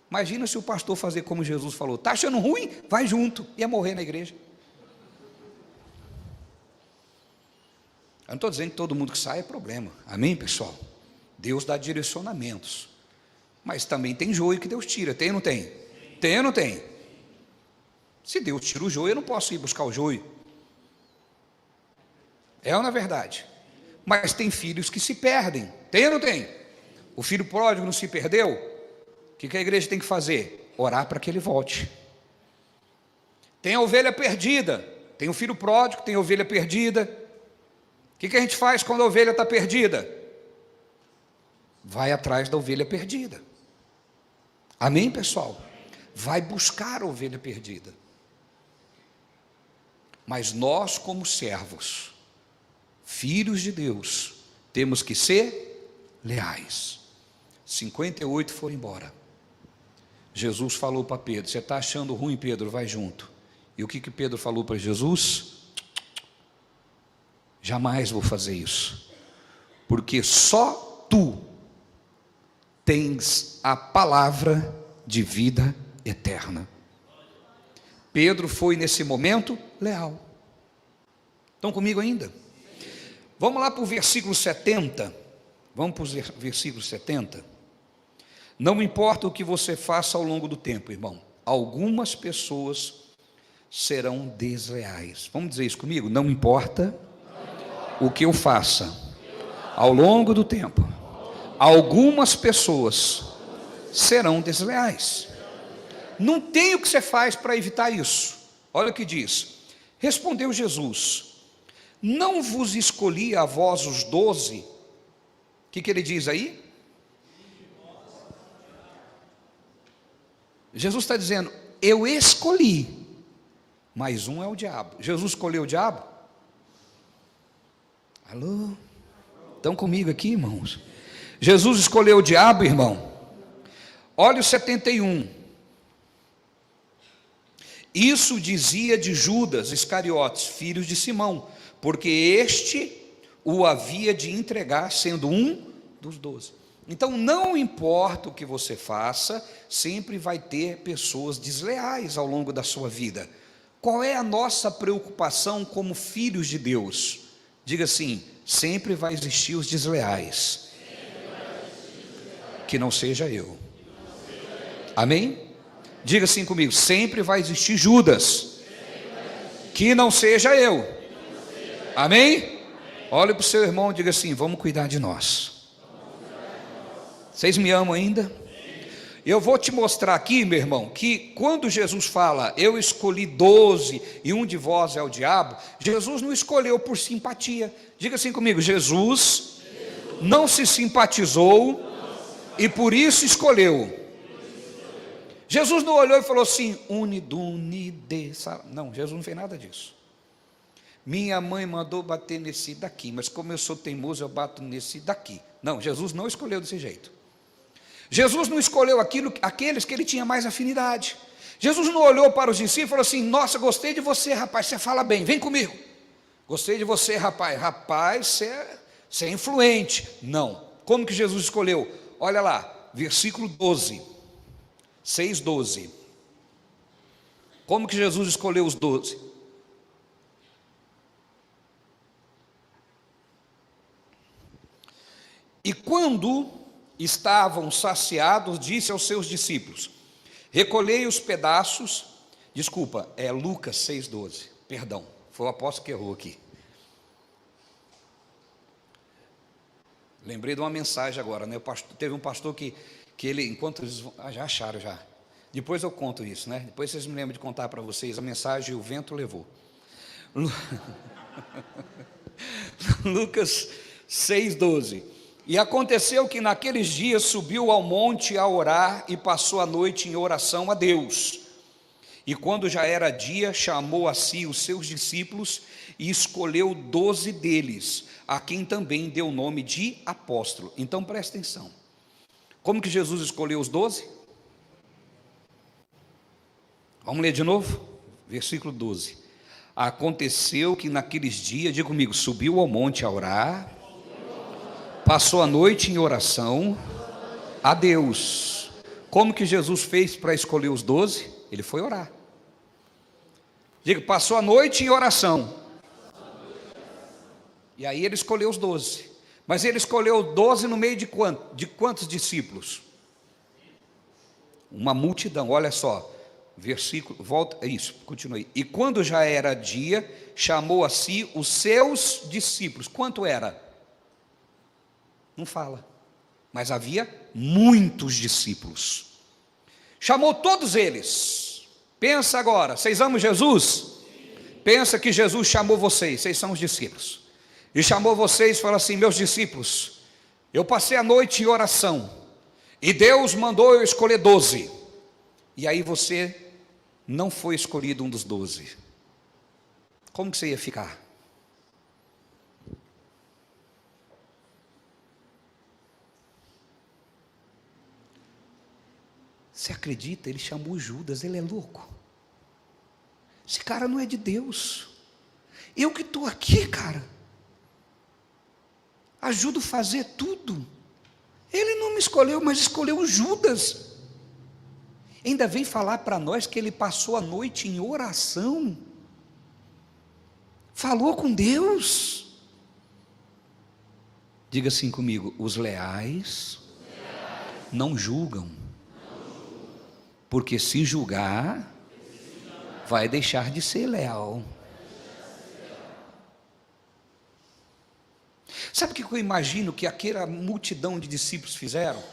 Imagina se o pastor fazer como Jesus falou: está achando ruim? Vai junto. Ia morrer na igreja. Eu não estou dizendo que todo mundo que sai é problema. Amém, pessoal? Deus dá direcionamentos, mas também tem joio que Deus tira. Tem ou não tem? Tem ou não tem? Se Deus tira o joio, eu não posso ir buscar o joio. É ou não é verdade? Mas tem filhos que se perdem. Tem ou não tem? O filho pródigo não se perdeu? O que a igreja tem que fazer? Orar para que ele volte. Tem a ovelha perdida. Tem o filho pródigo, tem a ovelha perdida. O que a gente faz quando a ovelha está perdida? Vai atrás da ovelha perdida. Amém, pessoal? Vai buscar a ovelha perdida. Mas nós, como servos, filhos de Deus, temos que ser leais. 58 foram embora. Jesus falou para Pedro: você está achando ruim, Pedro? Vai junto. E o que Pedro falou para Jesus? Jamais vou fazer isso, porque só tu tens a palavra de vida eterna. Pedro foi nesse momento leal. Estão comigo ainda? Vamos lá para o versículo 70. Vamos para o versículo 70. Não importa o que você faça ao longo do tempo, irmão, algumas pessoas serão desleais. Vamos dizer isso comigo? Não importa o que eu faça ao longo do tempo, algumas pessoas serão desleais. Não tem o que você faz para evitar isso. Olha o que diz. Respondeu Jesus: Não vos escolhi a vós os 12? O que ele diz aí? Jesus está dizendo, eu escolhi, mas um é o diabo. Jesus escolheu o diabo? Alô? Estão comigo aqui, irmãos? Jesus escolheu o diabo, irmão? Olha o 71. Isso dizia de Judas Iscariotes, filho de Simão, porque este o havia de entregar, sendo um dos 12. Então, não importa o que você faça, sempre vai ter pessoas desleais ao longo da sua vida. Qual é a nossa preocupação como filhos de Deus? Diga assim, sempre vai existir os desleais. Que não seja eu. Amém? Diga assim comigo, sempre vai existir Judas. Que não seja eu. Amém? Olhe para o seu irmão e diga assim, vamos cuidar de nós. Vocês me amam ainda? Eu vou te mostrar aqui, meu irmão, que quando Jesus fala, eu escolhi 12 e um de vós é o diabo, Jesus não escolheu por simpatia. Diga assim comigo, Jesus não se simpatizou e por isso escolheu. Jesus não olhou e falou assim, não, Jesus não fez nada disso. Minha mãe mandou bater nesse daqui, mas como eu sou teimoso, eu bato nesse daqui. Não, Jesus não escolheu desse jeito. Jesus não escolheu aqueles que ele tinha mais afinidade. Jesus não olhou para os discípulos e falou assim, nossa, gostei de você, rapaz, você fala bem, vem comigo. Gostei de você, rapaz, você é influente. Não. Como que Jesus escolheu? Olha lá, versículo 12, 6:12. Como que Jesus escolheu os 12? E quando estavam saciados, disse aos seus discípulos, recolhei os pedaços, desculpa, é Lucas 6:12, perdão, foi o apóstolo que errou aqui. Lembrei de uma mensagem agora, né? Teve um pastor que ele, enquanto eles já acharam já, depois eu conto isso, né? Depois vocês me lembram de contar para vocês a mensagem o vento levou. Lucas 6:12. E aconteceu que naqueles dias subiu ao monte a orar e passou a noite em oração a Deus. E quando já era dia, chamou a si os seus discípulos e escolheu 12 deles, a quem também deu o nome de apóstolo. Então presta atenção. Como que Jesus escolheu os 12? Vamos ler de novo? Versículo 12. Aconteceu que naqueles dias, diga comigo, subiu ao monte a orar, passou a noite em oração a Deus. Como que Jesus fez para escolher os 12? Ele foi orar. Diga, passou a noite em oração. E aí ele escolheu os 12. Mas ele escolheu 12 no meio de quantos discípulos? Uma multidão, olha só. Versículo, volta, isso, continue. E quando já era dia, chamou a si os seus discípulos. Quanto era? Não fala, mas havia muitos discípulos. Chamou todos eles. Pensa agora, vocês amam Jesus? Pensa que Jesus chamou vocês são os discípulos. E chamou vocês e falou assim, meus discípulos, eu passei a noite em oração, e Deus mandou eu escolher 12. E aí você não foi escolhido um dos 12. Como que você ia ficar? Você acredita? Ele chamou Judas, ele é louco. Esse cara não é de Deus. Eu que estou aqui, cara, ajudo a fazer tudo. Ele não me escolheu, mas escolheu Judas. Ainda vem falar para nós que ele passou a noite em oração. Falou com Deus. Diga assim comigo, os leais não julgam. Porque se julgar, vai deixar de ser leal. Sabe o que eu imagino que aquela multidão de discípulos fizeram?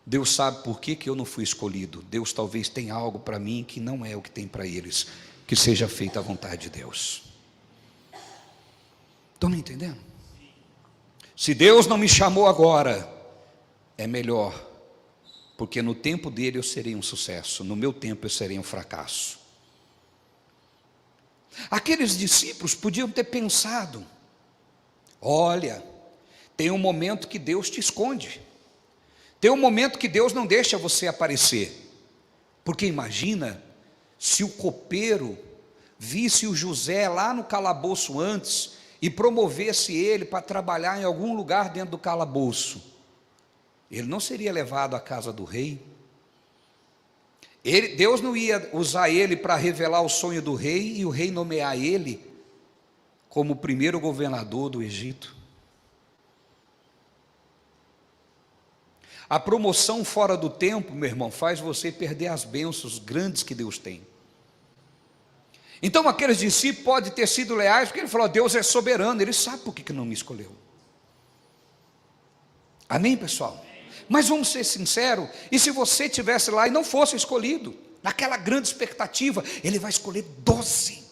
Deus sabe por que eu não fui escolhido. Deus talvez tenha algo para mim que não é o que tem para eles. Que seja feita a vontade de Deus. Estão me entendendo? Se Deus não me chamou agora, é melhor, porque no tempo dele eu serei um sucesso, no meu tempo eu serei um fracasso. Aqueles discípulos podiam ter pensado: olha, tem um momento que Deus te esconde, tem um momento que Deus não deixa você aparecer, porque imagina se o copeiro visse o José lá no calabouço antes e promovesse ele para trabalhar em algum lugar dentro do calabouço. Ele não seria levado à casa do rei. Deus não ia usar ele para revelar o sonho do rei e o rei nomear ele como o primeiro governador do Egito. A promoção fora do tempo, meu irmão, faz você perder as bênçãos grandes que Deus tem. Então aqueles discípulos podem ter sido leais, porque ele falou: Deus é soberano, ele sabe por que não me escolheu. Amém, pessoal? Mas vamos ser sinceros, e se você estivesse lá e não fosse escolhido, naquela grande expectativa, ele vai escolher 12.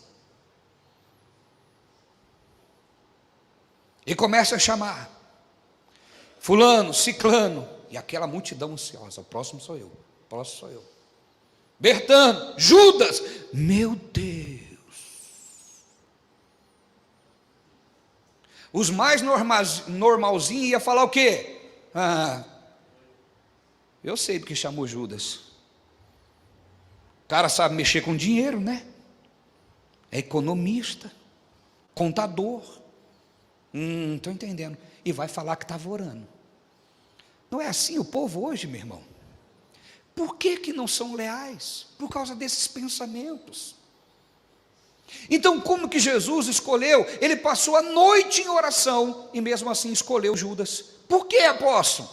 E começa a chamar fulano, ciclano, e aquela multidão ansiosa: o próximo sou eu, o próximo sou eu. Bertano, Judas, meu Deus. Os mais normalzinhos iam falar o quê? Eu sei porque chamou Judas. O cara sabe mexer com dinheiro, né? É economista, contador. Estou entendendo. E vai falar que estava orando. Não é assim o povo hoje, meu irmão? Por que não são leais? Por causa desses pensamentos. Então, como que Jesus escolheu? Ele passou a noite em oração e mesmo assim escolheu Judas. Por que, apóstolo?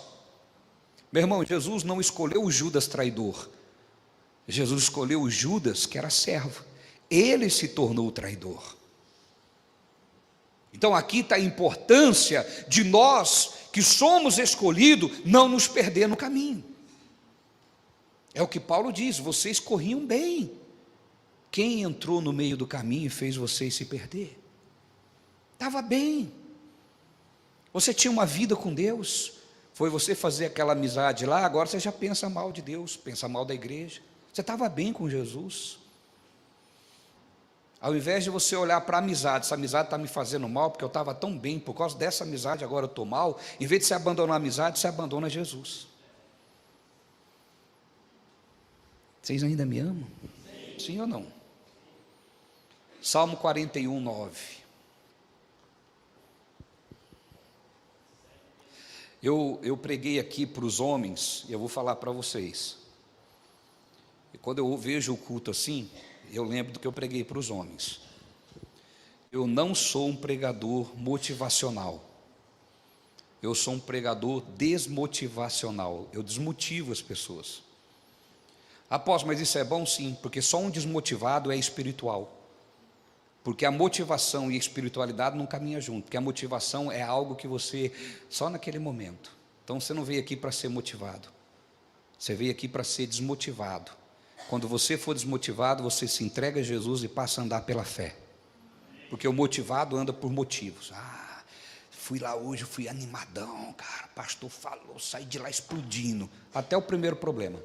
Meu irmão, Jesus não escolheu o Judas traidor. Jesus escolheu o Judas que era servo. Ele se tornou o traidor. Então aqui está a importância de nós que somos escolhidos não nos perder no caminho. É o que Paulo diz: vocês corriam bem. Quem entrou no meio do caminho e fez vocês se perder? Estava bem. Você tinha uma vida com Deus. Foi você fazer aquela amizade lá, agora você já pensa mal de Deus, pensa mal da igreja. Você estava bem com Jesus. Ao invés de você olhar para a amizade, essa amizade está me fazendo mal, porque eu estava tão bem, por causa dessa amizade agora eu estou mal. Em vez de você abandonar a amizade, você abandona Jesus. Vocês ainda me amam? Sim ou não? Salmo 41, 9. Eu preguei aqui para os homens, e eu vou falar para vocês. E quando eu vejo o culto assim, eu lembro do que eu preguei para os homens. Eu não sou um pregador motivacional. Eu sou um pregador desmotivacional. Eu desmotivo as pessoas. Apóstolo, mas isso é bom? Sim, porque só um desmotivado é espiritual. Porque a motivação e a espiritualidade não caminham junto, porque a motivação é algo que você, só naquele momento. Então você não veio aqui para ser motivado, você veio aqui para ser desmotivado. Quando você for desmotivado, você se entrega a Jesus e passa a andar pela fé. Porque o motivado anda por motivos. Fui lá hoje, fui animadão, cara, o pastor falou, saí de lá explodindo. Até o primeiro problema.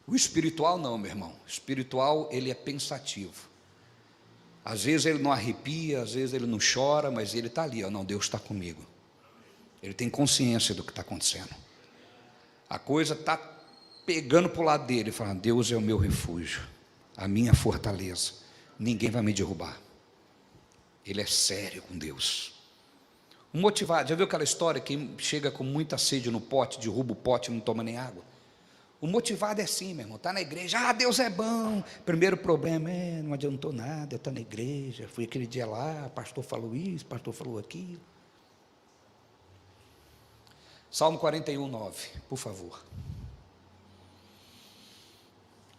O espiritual não, meu irmão. O espiritual, ele é pensativo. Às vezes ele não arrepia, às vezes ele não chora, mas ele está ali, não, Deus está comigo. Ele tem consciência do que está acontecendo. A coisa está pegando para o lado dele, falando: Deus é o meu refúgio, a minha fortaleza, ninguém vai me derrubar. Ele é sério com Deus. O motivado, já viu aquela história que chega com muita sede no pote, derruba o pote e não toma nem água? O motivado é assim, meu irmão, está na igreja, Deus é bom. Primeiro problema não adiantou nada, eu estou na igreja, fui aquele dia lá, o pastor falou isso, o pastor falou aquilo. Salmo 41, 9, por favor.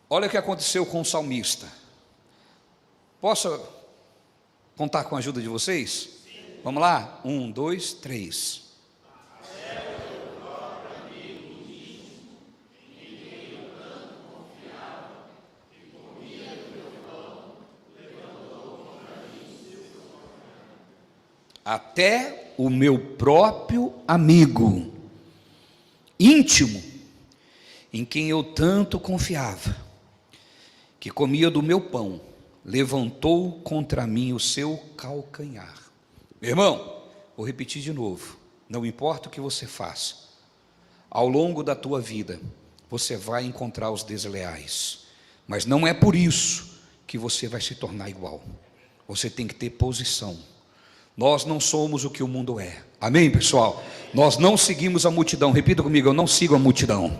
Olha o que aconteceu com o salmista. Posso contar com a ajuda de vocês? Vamos lá? 1, 2, 3. até o meu próprio amigo íntimo, em quem eu tanto confiava, que comia do meu pão, levantou contra mim o seu calcanhar. Meu irmão, vou repetir de novo, não importa o que você faça, ao longo da tua vida, você vai encontrar os desleais, mas não é por isso que você vai se tornar igual. Você tem que ter posição. Nós não somos o que o mundo é. Amém, pessoal? Nós não seguimos a multidão. Repita comigo, eu não sigo a multidão.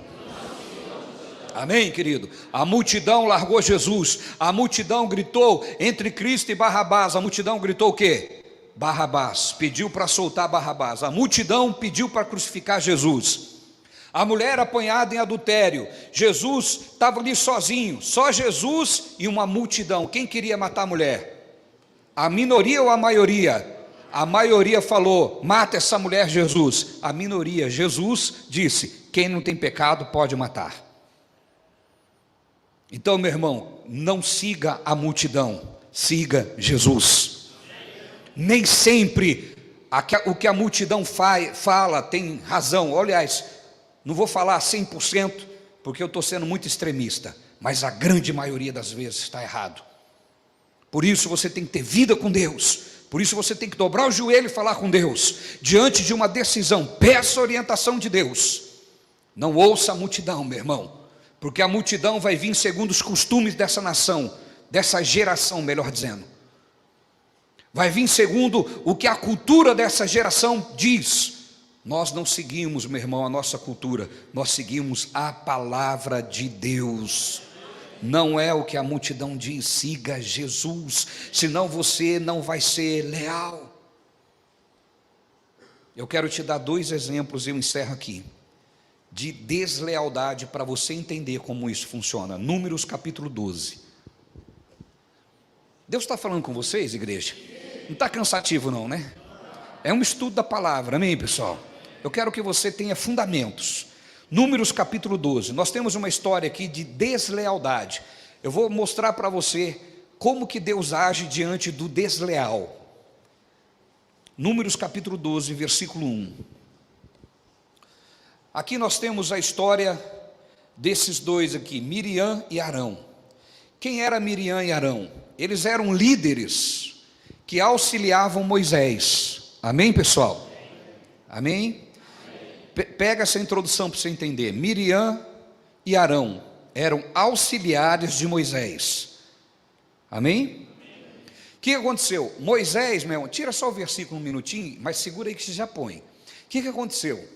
Amém, querido? A multidão largou Jesus. A multidão gritou entre Cristo e Barrabás. A multidão gritou o quê? Barrabás. Pediu para soltar Barrabás. A multidão pediu para crucificar Jesus. A mulher apanhada em adultério. Jesus estava ali sozinho. Só Jesus e uma multidão. Quem queria matar a mulher? A minoria ou a maioria? A maioria falou, mata essa mulher, Jesus. A minoria, Jesus, disse, quem não tem pecado pode matar. Então, meu irmão, não siga a multidão, siga Jesus. Nem sempre o que a multidão fala tem razão. Aliás, não vou falar 100%, porque eu estou sendo muito extremista, mas a grande maioria das vezes está errado. Por isso você tem que ter vida com Deus. Por isso você tem que dobrar o joelho e falar com Deus. Diante de uma decisão, peça a orientação de Deus. Não ouça a multidão, meu irmão, porque a multidão vai vir segundo os costumes dessa nação, dessa geração, melhor dizendo. Vai vir segundo o que a cultura dessa geração diz. Nós não seguimos, meu irmão, a nossa cultura, nós seguimos a palavra de Deus. Não é o que a multidão diz, siga Jesus, senão você não vai ser leal. Eu quero te dar 2 exemplos e eu encerro aqui, de deslealdade, para você entender como isso funciona. Números capítulo 12. Deus está falando com vocês, igreja? Não está cansativo não, né? É um estudo da palavra, amém, pessoal? Eu quero que você tenha fundamentos. Números capítulo 12, nós temos uma história aqui de deslealdade. Eu vou mostrar para você como que Deus age diante do desleal. Números capítulo 12, versículo 1. Aqui nós temos a história desses dois aqui, Miriam e Arão. Quem era Miriam e Arão? Eles eram líderes que auxiliavam Moisés. Amém, pessoal? Amém? Pega essa introdução para você entender. Miriam e Arão eram auxiliares de Moisés. Amém? O que aconteceu? Moisés, meu irmão, tira só o versículo um minutinho, mas segura aí que você já põe. O que aconteceu?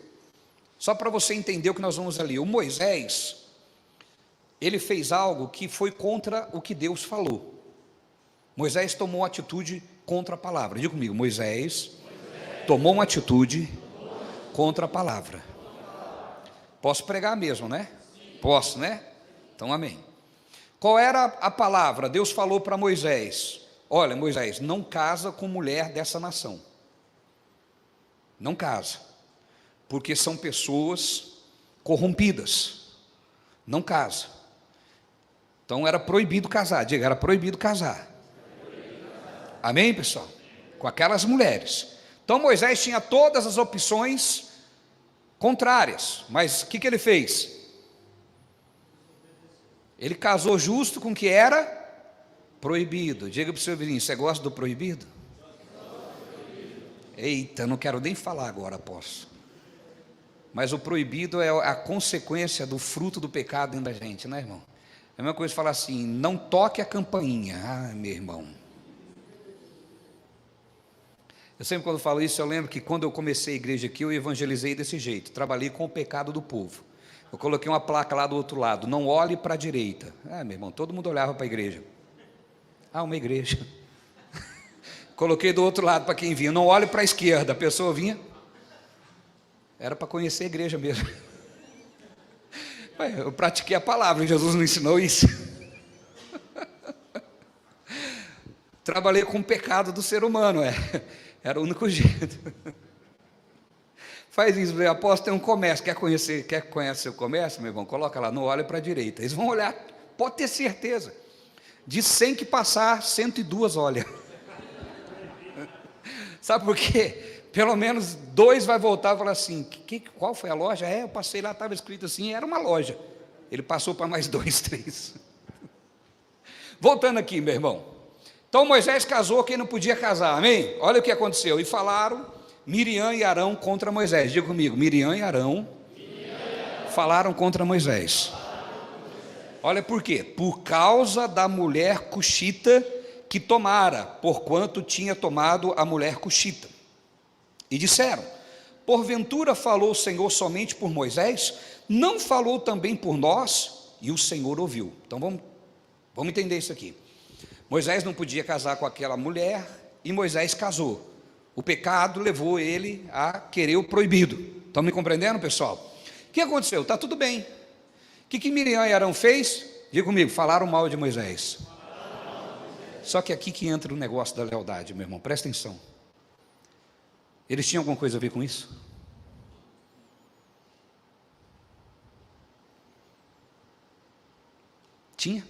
Só para você entender o que nós vamos ali. O Moisés, ele fez algo que foi contra o que Deus falou. Moisés tomou uma atitude contra a palavra. Diga comigo, Moisés tomou uma atitude contra a palavra. Posso pregar mesmo, né? Posso, né? Então, amém. Qual era a palavra? Deus falou para Moisés: olha, Moisés, não casa com mulher dessa nação. Não casa, porque são pessoas corrompidas. Não casa. Então era proibido casar. Diga, era proibido casar. Amém, pessoal? Com aquelas mulheres. Então Moisés tinha todas as opções contrárias, mas o que ele fez? Ele casou justo com o que era proibido. Diga para o seu vizinho, você gosta do proibido? Eita, não quero nem falar agora, posso. Mas o proibido é a consequência do fruto do pecado dentro da gente, né, irmão? É a mesma coisa falar assim, não toque a campainha. Ah, meu irmão. Eu sempre quando falo isso, eu lembro que quando eu comecei a igreja aqui, eu evangelizei desse jeito, trabalhei com o pecado do povo. Eu coloquei uma placa lá do outro lado, não olhe para a direita. Ah, meu irmão, todo mundo olhava para a igreja. Ah, uma igreja. Coloquei do outro lado para quem vinha, não olhe para a esquerda, a pessoa vinha. Era para conhecer a igreja mesmo. Eu pratiquei a palavra, Jesus não ensinou isso. Trabalhei com o pecado do ser humano, era o único jeito. Faz isso, apóstolo, tem um comércio, quer conhecer o comércio, meu irmão? Coloca lá, não olha para a direita. Eles vão olhar, pode ter certeza. De 100 que passar, 102 olha. Sabe por quê? Pelo menos 2 vai voltar e falar assim, qual foi a loja? Eu passei lá, estava escrito assim, era uma loja. Ele passou para mais 2, 3. Voltando aqui, meu irmão. Então Moisés casou quem não podia casar, amém? Olha o que aconteceu. E falaram Miriam e Arão contra Moisés. Diga comigo, Miriam e Arão falaram contra Moisés. Olha por quê? Por causa da mulher cuxita que tomara, porquanto tinha tomado a mulher cuxita. E disseram, porventura falou o Senhor somente por Moisés? Não falou também por nós? E o Senhor ouviu. Então vamos entender isso aqui. Moisés não podia casar com aquela mulher, e Moisés casou. O pecado levou ele a querer o proibido. Estão me compreendendo, pessoal? O que aconteceu? Está tudo bem. O que Miriam e Arão fez? Diga comigo, falaram mal de Moisés. Só que aqui que entra o negócio da lealdade, meu irmão, presta atenção. Eles tinham alguma coisa a ver com isso? Tinha?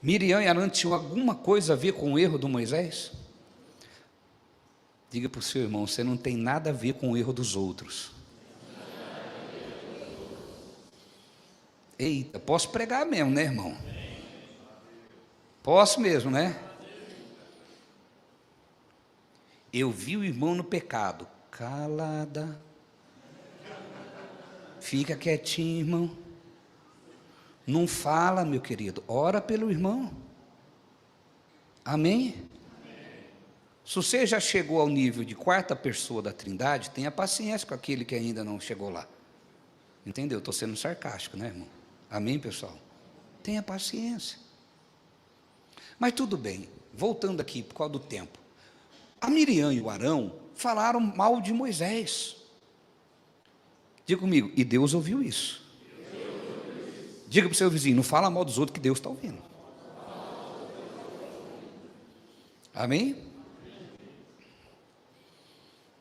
Miriam e Arão tinham alguma coisa a ver com o erro do Moisés? Diga para o seu irmão, você não tem nada a ver com o erro dos outros. Eita, posso pregar mesmo, né, irmão? Posso mesmo, né? Eu vi o irmão no pecado, calada. Fica quietinho, irmão. Não fala, meu querido, ora pelo irmão. Amém? Se você já chegou ao nível de 4ª pessoa da Trindade, tenha paciência com aquele que ainda não chegou lá. Entendeu? Estou sendo sarcástico, né, irmão? Amém, pessoal? Tenha paciência. Mas tudo bem, voltando aqui por causa do tempo. A Miriam e o Arão falaram mal de Moisés. Diga comigo, e Deus ouviu isso. Diga para o seu vizinho, não fala mal dos outros que Deus está ouvindo. Amém?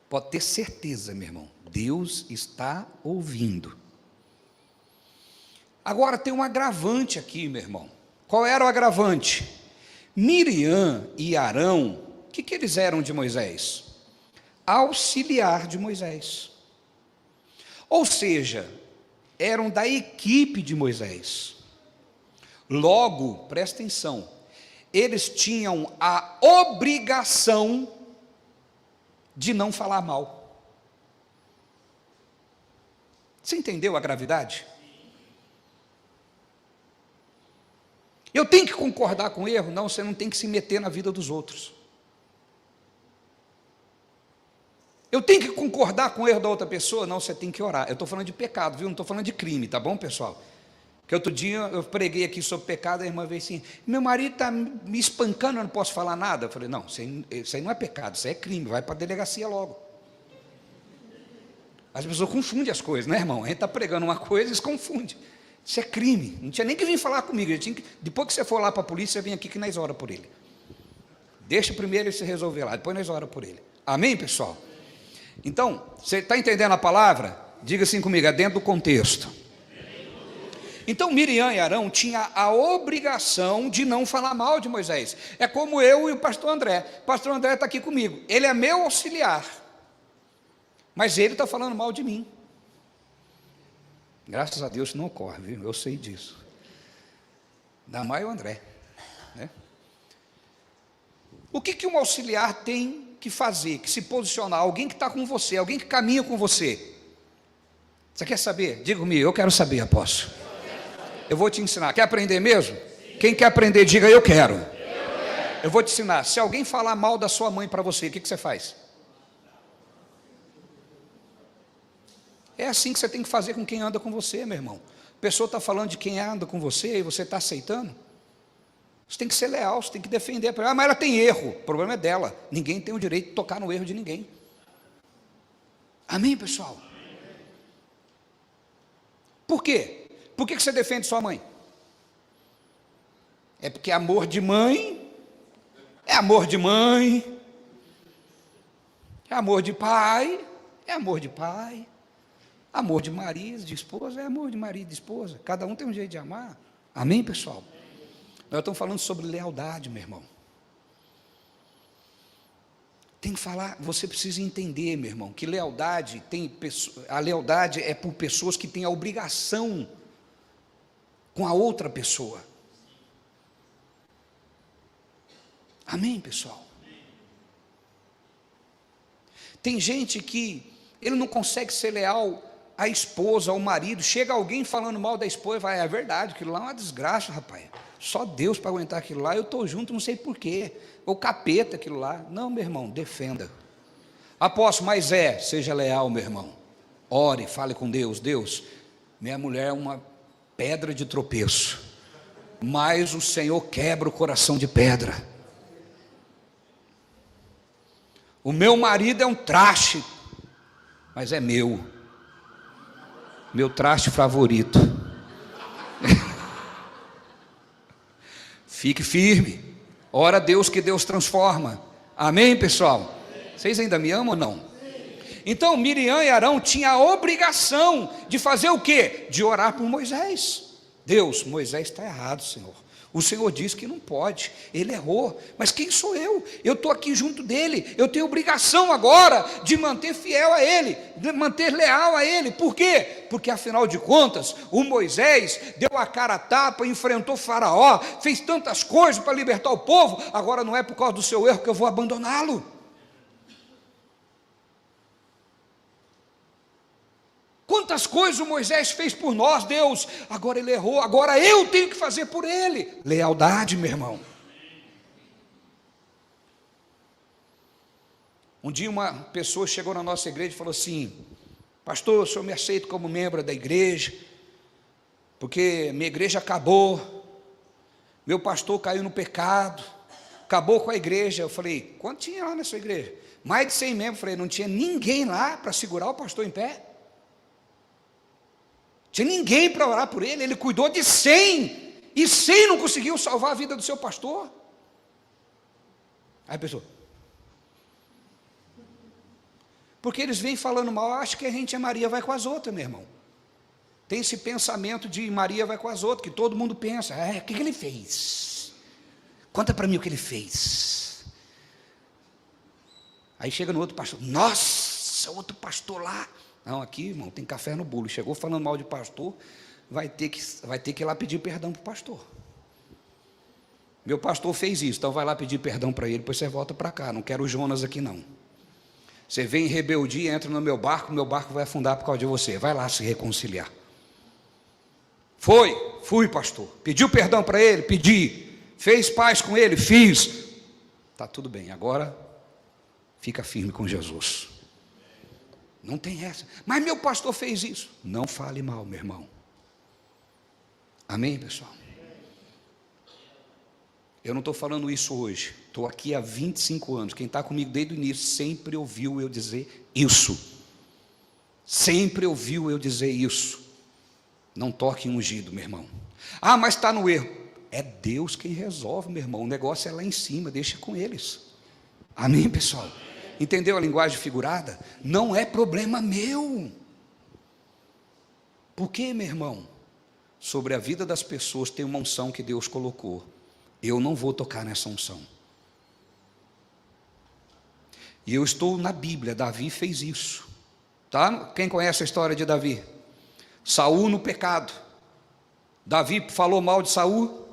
Pode ter certeza, meu irmão, Deus está ouvindo. Agora tem um agravante aqui, meu irmão. Qual era o agravante? Miriam e Arão, o que eles eram de Moisés? Auxiliar de Moisés. Ou seja, eram da equipe de Moisés. Logo, presta atenção, eles tinham a obrigação de não falar mal. Você entendeu a gravidade? Eu tenho que concordar com o erro? Não, você não tem que se meter na vida dos outros. Eu tenho que concordar com o erro da outra pessoa? Não, você tem que orar. Eu estou falando de pecado, viu? Não estou falando de crime, tá bom, pessoal? Porque outro dia eu preguei aqui sobre pecado, a irmã veio assim, meu marido está me espancando, eu não posso falar nada. Eu falei, não, isso aí não é pecado, isso aí é crime, vai para a delegacia logo. As pessoas confundem as coisas, né, irmão? A gente está pregando uma coisa e se confunde. Isso é crime, não tinha nem que vir falar comigo, depois que você for lá para a polícia, você vem aqui que nós oramos por ele. Deixa primeiro ele se resolver lá, depois nós oramos por ele. Amém, pessoal? Então, você está entendendo a palavra? Diga assim comigo, é dentro do contexto. Então Miriam e Arão tinham a obrigação de não falar mal de Moisés. É como eu e o pastor André. O pastor André está aqui comigo, ele é meu auxiliar, mas ele está falando mal de mim. Graças a Deus não ocorre, viu? Eu sei disso. Ainda mais o André, né? O que um auxiliar tem que fazer, que se posicionar? Alguém que está com você, alguém que caminha com você. Você quer saber? Diga comigo, eu quero saber, apóstolo. Eu vou te ensinar. Quer aprender mesmo? Quem quer aprender, diga eu quero. Eu vou te ensinar. Se alguém falar mal da sua mãe para você, o que você faz? É assim que você tem que fazer com quem anda com você, meu irmão. A pessoa está falando de quem anda com você e você está aceitando. Você tem que ser leal, você tem que defender. Ah, mas ela tem erro. O problema é dela. Ninguém tem o direito de tocar no erro de ninguém. Amém, pessoal? Por quê? Por que você defende sua mãe? É porque amor de mãe é amor de mãe. É amor de pai é amor de pai. Amor de marido, de esposa, é amor de marido e de esposa. Cada um tem um jeito de amar. Amém, pessoal? Nós estamos falando sobre lealdade, meu irmão. tem que falar, você precisa entender, meu irmão, que lealdade a lealdade é por pessoas que têm a obrigação com a outra pessoa. Amém, pessoal? Tem gente que ele não consegue ser leal à esposa, ao marido. Chega alguém falando mal da esposa e vai, é verdade, aquilo lá é uma desgraça, rapaz. Só Deus para aguentar aquilo lá, eu estou junto, não sei porquê. Ou capeta aquilo lá. Não, meu irmão, defenda. Apóstolo, mas seja leal, meu irmão. Ore, fale com Deus. Deus, minha mulher é uma pedra de tropeço, mas o Senhor quebra o coração de pedra. O meu marido é um traste, mas é meu traste favorito. Fique firme, ora a Deus que Deus transforma. Amém, pessoal? Vocês ainda me amam ou não? Então Miriam e Arão tinham a obrigação de fazer o quê? De orar por Moisés. Deus, Moisés está errado, Senhor. O Senhor diz que não pode, ele errou, mas quem sou eu? Eu estou aqui junto dele, eu tenho obrigação agora de manter fiel a ele, de manter leal a ele. Por quê? Porque afinal de contas, o Moisés deu a cara a tapa, enfrentou Faraó, fez tantas coisas para libertar o povo, agora não é por causa do seu erro que eu vou abandoná-lo. Quantas coisas o Moisés fez por nós, Deus, agora ele errou, agora eu tenho que fazer por ele. Lealdade, meu irmão. Um dia uma pessoa chegou na nossa igreja e falou assim: pastor, o senhor me aceita como membro da igreja, porque minha igreja acabou, meu pastor caiu no pecado, acabou com a igreja. Eu falei, quanto tinha lá na sua igreja? Mais de 100 membros. Eu falei, não tinha ninguém lá para segurar o pastor em pé? Tinha ninguém para orar por ele, ele cuidou de 100, e 100 não conseguiu salvar a vida do seu pastor. Aí a pessoa, porque eles vêm falando mal, acho que a gente é Maria vai com as outras, meu irmão. Tem esse pensamento de Maria vai com as outras, que todo mundo pensa, o que ele fez? Conta para mim o que ele fez. Aí chega no outro pastor, nossa, outro pastor lá. Não, aqui, irmão, tem café no bolo. Chegou falando mal de pastor, vai ter que ir lá pedir perdão para o pastor. Meu pastor fez isso, então vai lá pedir perdão para ele, depois você volta para cá. Não quero o Jonas aqui não. Você vem em rebeldia, entra no meu barco vai afundar por causa de você. Vai lá se reconciliar. Fui pastor. Pediu perdão para ele? Pedi. Fez paz com ele? Fiz. Está tudo bem, agora fica firme com Jesus. Não tem essa. Mas meu pastor fez isso. Não fale mal, meu irmão. Amém, pessoal? Eu não estou falando isso hoje. Estou aqui há 25 anos. Quem está comigo desde o início sempre ouviu eu dizer isso. Sempre ouviu eu dizer isso. Não toque em ungido, meu irmão. Ah, mas está no erro. É Deus quem resolve, meu irmão. O negócio é lá em cima, deixa com eles. Amém, pessoal? Entendeu a linguagem figurada? Não é problema meu. Por quê, meu irmão? Sobre a vida das pessoas tem uma unção que Deus colocou. Eu não vou tocar nessa unção. E eu estou na Bíblia, Davi fez isso. Tá? Quem conhece a história de Davi? Saul no pecado. Davi falou mal de Saul.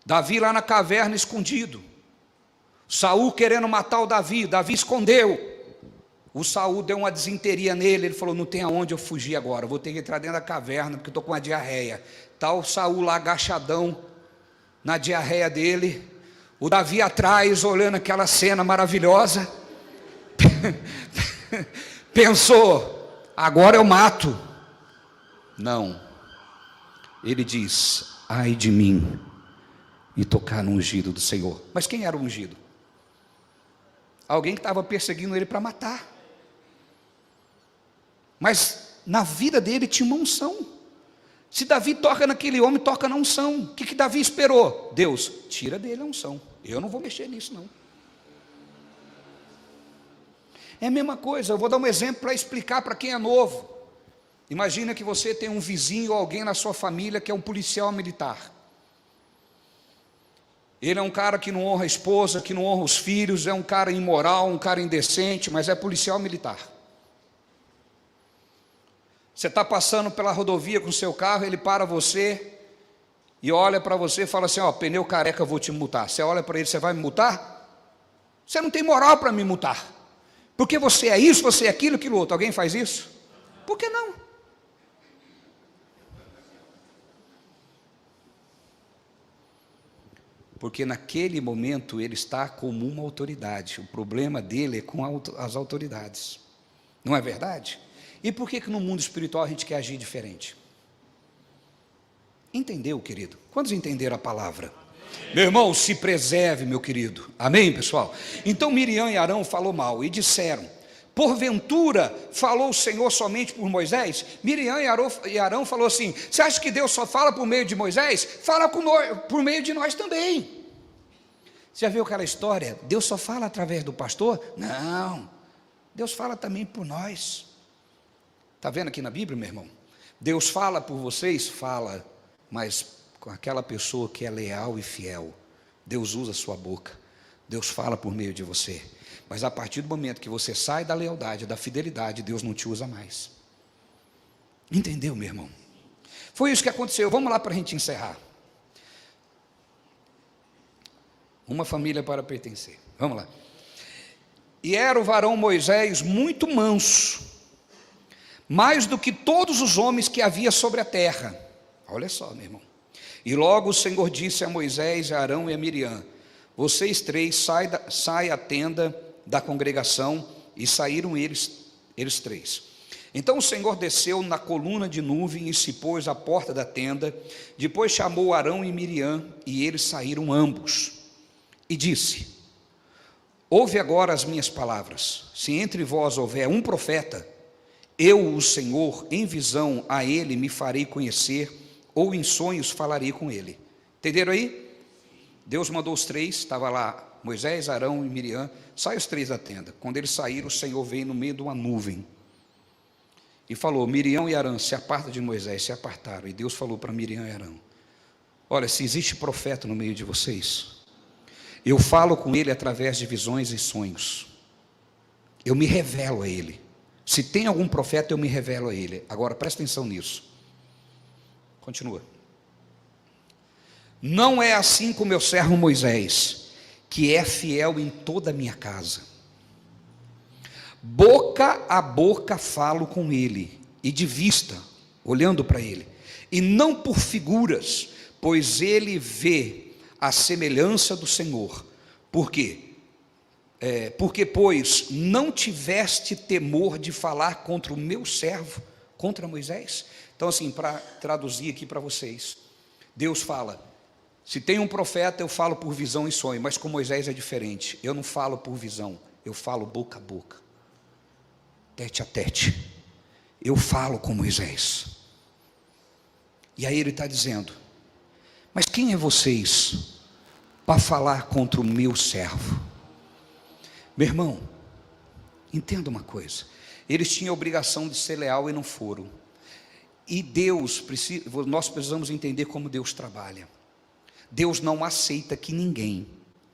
Davi lá na caverna escondido. Saul querendo matar o Davi escondeu. O Saul deu uma desinteria nele, ele falou, não tem aonde eu fugir agora, vou ter que entrar dentro da caverna, porque eu estou com uma diarreia. Está o Saul lá agachadão, na diarreia dele, o Davi atrás, olhando aquela cena maravilhosa, pensou, agora eu mato. Não, ele diz, ai de mim, e tocar no ungido do Senhor. Mas quem era o ungido? Alguém que estava perseguindo ele para matar. Mas na vida dele tinha uma unção. Se Davi toca naquele homem, toca na unção. O que Davi esperou? Deus, tira dele a unção. Eu não vou mexer nisso não. É a mesma coisa, eu vou dar um exemplo para explicar para quem é novo. Imagina que você tem um vizinho ou alguém na sua família que é um policial militar. Ele é um cara que não honra a esposa, que não honra os filhos, é um cara imoral, um cara indecente, mas é policial militar. Você está passando pela rodovia com o seu carro, ele para você e olha para você e fala assim: ó, pneu careca, eu vou te multar. Você olha para ele: você vai me multar? Você não tem moral para me multar, porque você é isso, você é aquilo, aquilo outro. Alguém faz isso? Por que não? Porque naquele momento ele está como uma autoridade. O problema dele é com as autoridades. Não é verdade? E por que no mundo espiritual a gente quer agir diferente? Entendeu, querido? Quantos entenderam a palavra? Meu irmão, se preserve, meu querido. Amém, pessoal? Então Miriam e Arão falou mal e disseram: porventura falou o Senhor somente por Moisés? Miriam e Arão falou assim: você acha que Deus só fala por meio de Moisés? Fala por meio de nós também. Você já viu aquela história? Deus só fala através do pastor? Não, Deus fala também por nós. Está vendo aqui na Bíblia, meu irmão? Deus fala por vocês? Fala, mas com aquela pessoa que é leal e fiel. Deus usa a sua boca, Deus fala por meio de você. Mas a partir do momento que você sai da lealdade, da fidelidade, Deus não te usa mais. Entendeu, meu irmão? Foi isso que aconteceu. Vamos lá para a gente encerrar. Uma família para pertencer. Vamos lá. E era o varão Moisés muito manso, mais do que todos os homens que havia sobre a terra. Olha só, meu irmão. E logo o Senhor disse a Moisés, a Arão e a Miriam: vocês três saem à tenda da congregação. E saíram eles três. Então o Senhor desceu na coluna de nuvem e se pôs à porta da tenda. Depois chamou Arão e Miriam, e eles saíram ambos. E disse: ouve agora as minhas palavras. Se entre vós houver um profeta, eu, o Senhor, em visão a ele me farei conhecer, ou em sonhos falarei com ele. Entenderam aí? Deus mandou os três, estava lá Moisés, Arão e Miriam. Sai os três da tenda. Quando eles saíram, o Senhor veio no meio de uma nuvem e falou: Miriam e Arão, se aparta de Moisés. Se apartaram. E Deus falou para Miriam e Arão: olha, se existe profeta no meio de vocês, eu falo com ele através de visões e sonhos. Eu me revelo a ele. Se tem algum profeta, eu me revelo a ele. Agora presta atenção nisso. Continua. Não é assim com meu servo Moisés, que é fiel em toda a minha casa. Boca a boca falo com ele, e de vista, olhando para ele, e não por figuras, pois ele vê a semelhança do Senhor. Por quê? Porque, pois, não tiveste temor de falar contra o meu servo, contra Moisés? Então, assim, para traduzir aqui para vocês, Deus fala: se tem um profeta, eu falo por visão e sonho, mas com Moisés é diferente. Eu não falo por visão, eu falo boca a boca, tete a tete. Eu falo com Moisés. E aí ele está dizendo: mas quem é vocês para falar contra o meu servo? Meu irmão, entenda uma coisa: eles tinham a obrigação de ser leal e não foram. E nós precisamos entender como Deus trabalha. Deus não aceita que ninguém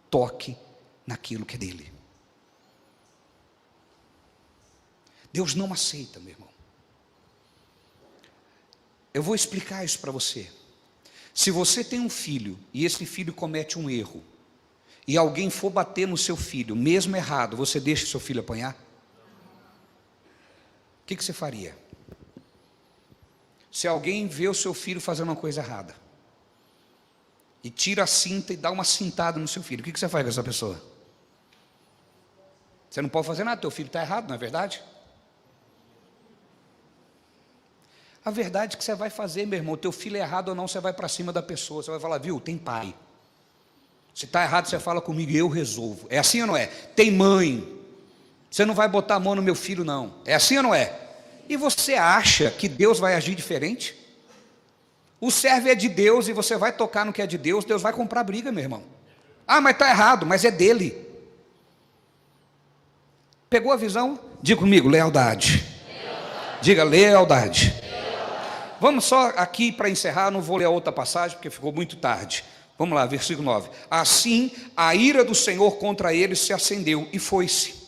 toque naquilo que é dele. Deus não aceita, meu irmão. Eu vou explicar isso para você. Se você tem um filho e esse filho comete um erro, e alguém for bater no seu filho, mesmo errado, você deixa o seu filho apanhar? O que você faria? Se alguém vê o seu filho fazendo uma coisa errada, e tira a cinta e dá uma cintada no seu filho, o que você faz com essa pessoa? Você não pode fazer nada, teu filho está errado, não é verdade? A verdade é que você vai fazer, meu irmão, teu filho é errado ou não, você vai para cima da pessoa, você vai falar: viu, tem pai. Se está errado, você fala comigo e eu resolvo. É assim ou não é? Tem mãe. Você não vai botar a mão no meu filho, não. É assim ou não é? E você acha que Deus vai agir diferente? O servo é de Deus e você vai tocar no que é de Deus, Deus vai comprar briga, meu irmão. Ah, mas está errado, mas é dele. Pegou a visão? Diga comigo: lealdade. Diga: lealdade. Vamos só aqui para encerrar, não vou ler a outra passagem porque ficou muito tarde. Vamos lá, versículo 9. Assim a ira do Senhor contra eles se acendeu e foi-se.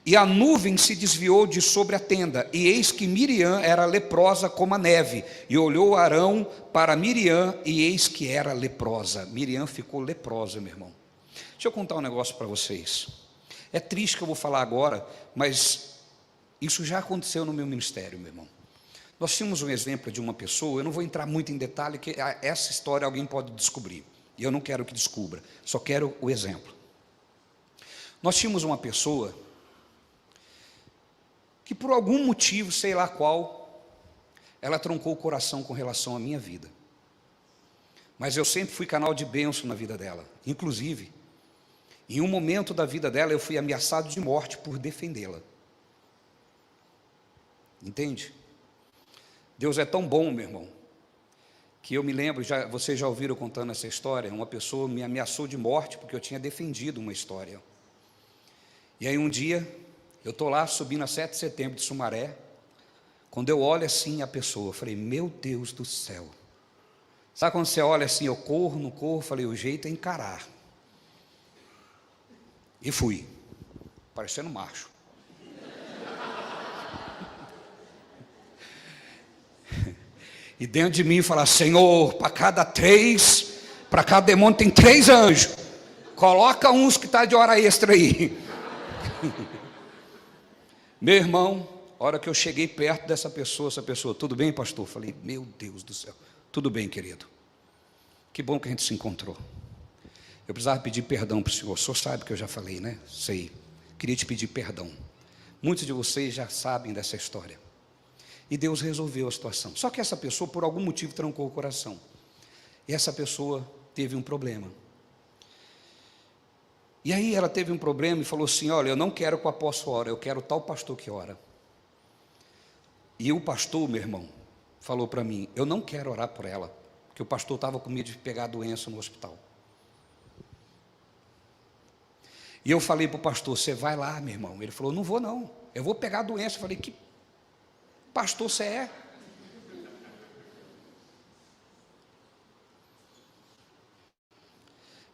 E a nuvem se desviou de sobre a tenda, e eis que Miriam era leprosa como a neve. E olhou Arão para Miriam, e eis que era leprosa. Miriam ficou leprosa, meu irmão. Deixa eu contar um negócio para vocês. É triste que eu vou falar agora, mas isso já aconteceu no meu ministério, meu irmão. Nós tínhamos um exemplo de uma pessoa, eu não vou entrar muito em detalhe, que essa história alguém pode descobrir, e eu não quero que descubra, só quero o exemplo. Nós tínhamos uma pessoa que por algum motivo, sei lá qual, ela troncou o coração com relação à minha vida. Mas eu sempre fui canal de bênção na vida dela. Inclusive, em um momento da vida dela, eu fui ameaçado de morte por defendê-la. Entende? Deus é tão bom, meu irmão, que eu me lembro, vocês já ouviram contando essa história, uma pessoa me ameaçou de morte porque eu tinha defendido uma história. E aí um dia, eu estou lá subindo a 7 de setembro de Sumaré, quando eu olho assim a pessoa, eu falei, meu Deus do céu. Sabe quando você olha assim, eu corro, não corro? Falei, o jeito é encarar. E fui, parecendo macho. E dentro de mim falar, Senhor, para cada demônio tem 3 anjos. Coloca uns que está de hora extra aí. Meu irmão, a hora que eu cheguei perto dessa pessoa, tudo bem, pastor? Eu falei, meu Deus do céu, tudo bem, querido. Que bom que a gente se encontrou. Eu precisava pedir perdão para o senhor sabe que eu já falei, né? Sei, queria te pedir perdão. Muitos de vocês já sabem dessa história. E Deus resolveu a situação. Só que essa pessoa, por algum motivo, trancou o coração. E essa pessoa teve um problema. E aí ela teve um problema e falou assim, olha, eu não quero que o apóstolo ore, eu quero tal pastor que ora. E o pastor, meu irmão, falou para mim, eu não quero orar por ela, porque o pastor estava com medo de pegar a doença no hospital. E eu falei para o pastor, você vai lá, meu irmão. Ele falou, não vou não, eu vou pegar a doença. Eu falei, que pastor você é?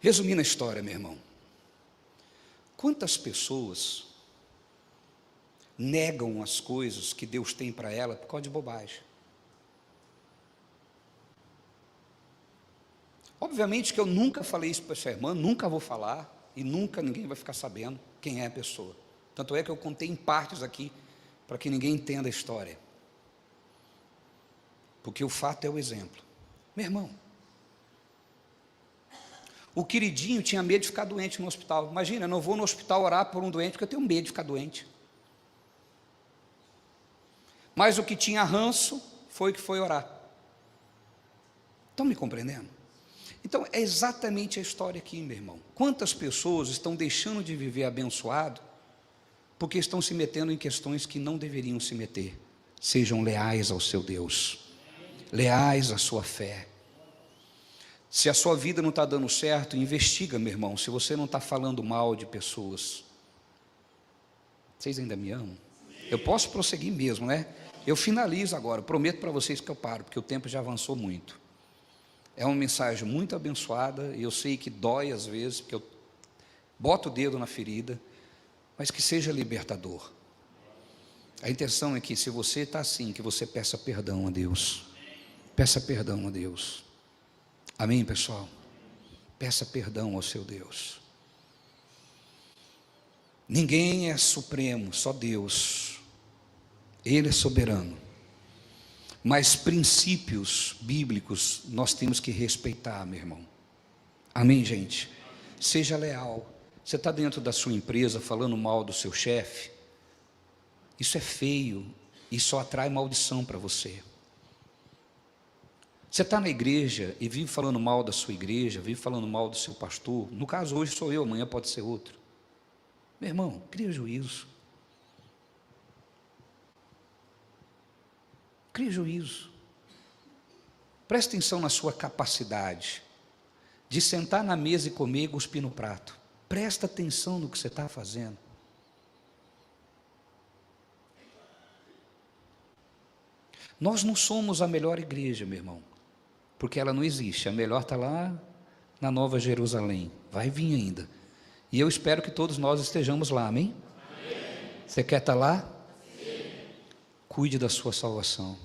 Resumindo a história, meu irmão, quantas pessoas negam as coisas que Deus tem para ela por causa de bobagem? Obviamente que eu nunca falei isso para essa irmã, nunca vou falar, e nunca ninguém vai ficar sabendo quem é a pessoa. Tanto é que eu contei em partes aqui, para que ninguém entenda a história. Porque o fato é o exemplo. Meu irmão, o queridinho tinha medo de ficar doente no hospital. Imagina, eu não vou no hospital orar por um doente, porque eu tenho medo de ficar doente. Mas o que tinha ranço foi o que foi orar. Estão me compreendendo? Então, é exatamente a história aqui, meu irmão. Quantas pessoas estão deixando de viver abençoado, porque estão se metendo em questões que não deveriam se meter. Sejam leais ao seu Deus. Leais à sua fé. Se a sua vida não está dando certo, investiga, meu irmão, se você não está falando mal de pessoas. Vocês ainda me amam? Eu posso prosseguir mesmo, né? Eu finalizo agora, prometo para vocês que eu paro, porque o tempo já avançou muito. É uma mensagem muito abençoada, e eu sei que dói às vezes, porque eu boto o dedo na ferida, mas que seja libertador. A intenção é que, se você está assim, que você peça perdão a Deus. Peça perdão a Deus. Amém, pessoal? Peça perdão ao seu Deus. Ninguém é supremo, só Deus. Ele é soberano. Mas princípios bíblicos nós temos que respeitar, meu irmão. Amém, gente? Seja leal. Você está dentro da sua empresa falando mal do seu chefe? Isso é feio e só atrai maldição para você. Você está na igreja e vive falando mal da sua igreja, vive falando mal do seu pastor. No caso, hoje sou eu, amanhã pode ser outro. Meu irmão, cria juízo. Cria juízo. Preste atenção na sua capacidade de sentar na mesa e comer e cuspir no prato. Presta atenção no que você está fazendo. Nós não somos a melhor igreja, meu irmão, porque ela não existe. A melhor está lá na Nova Jerusalém. Vai vir ainda. E eu espero que todos nós estejamos lá, amém? Você quer estar lá? Sim. Cuide da sua salvação.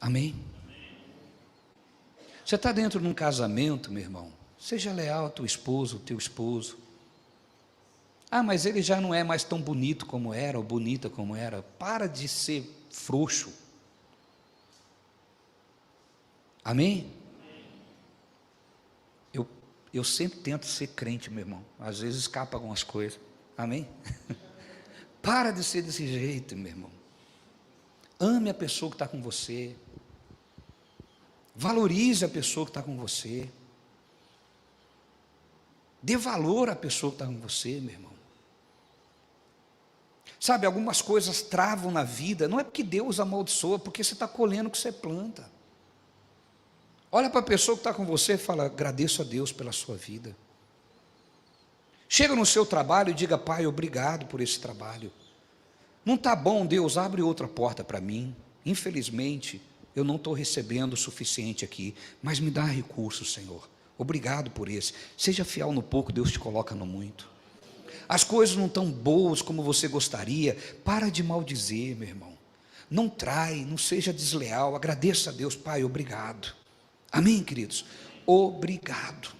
Amém? Você está dentro de um casamento, meu irmão. Seja leal ao teu esposo, ao teu esposo. Ah, mas ele já não é mais tão bonito como era, ou bonita como era. Para de ser frouxo. Amém? Eu sempre tento ser crente, meu irmão. Às vezes escapa algumas coisas. Amém? Para de ser desse jeito, meu irmão. Ame a pessoa que está com você. Valorize a pessoa que está com você. Dê valor à pessoa que está com você, meu irmão. Sabe, algumas coisas travam na vida. Não é porque Deus amaldiçoa, porque você está colhendo o que você planta. Olha para a pessoa que está com você e fala: agradeço a Deus pela sua vida. Chega no seu trabalho e diga: Pai, obrigado por esse trabalho. Não está bom, Deus, abre outra porta para mim. Infelizmente, eu não estou recebendo o suficiente aqui, mas me dá recursos, Senhor. Obrigado por esse. Seja fiel no pouco, Deus te coloca no muito. As coisas não estão boas como você gostaria. Para de maldizer, meu irmão. Não trai, não seja desleal. Agradeça a Deus, Pai, obrigado. Amém, queridos? Obrigado.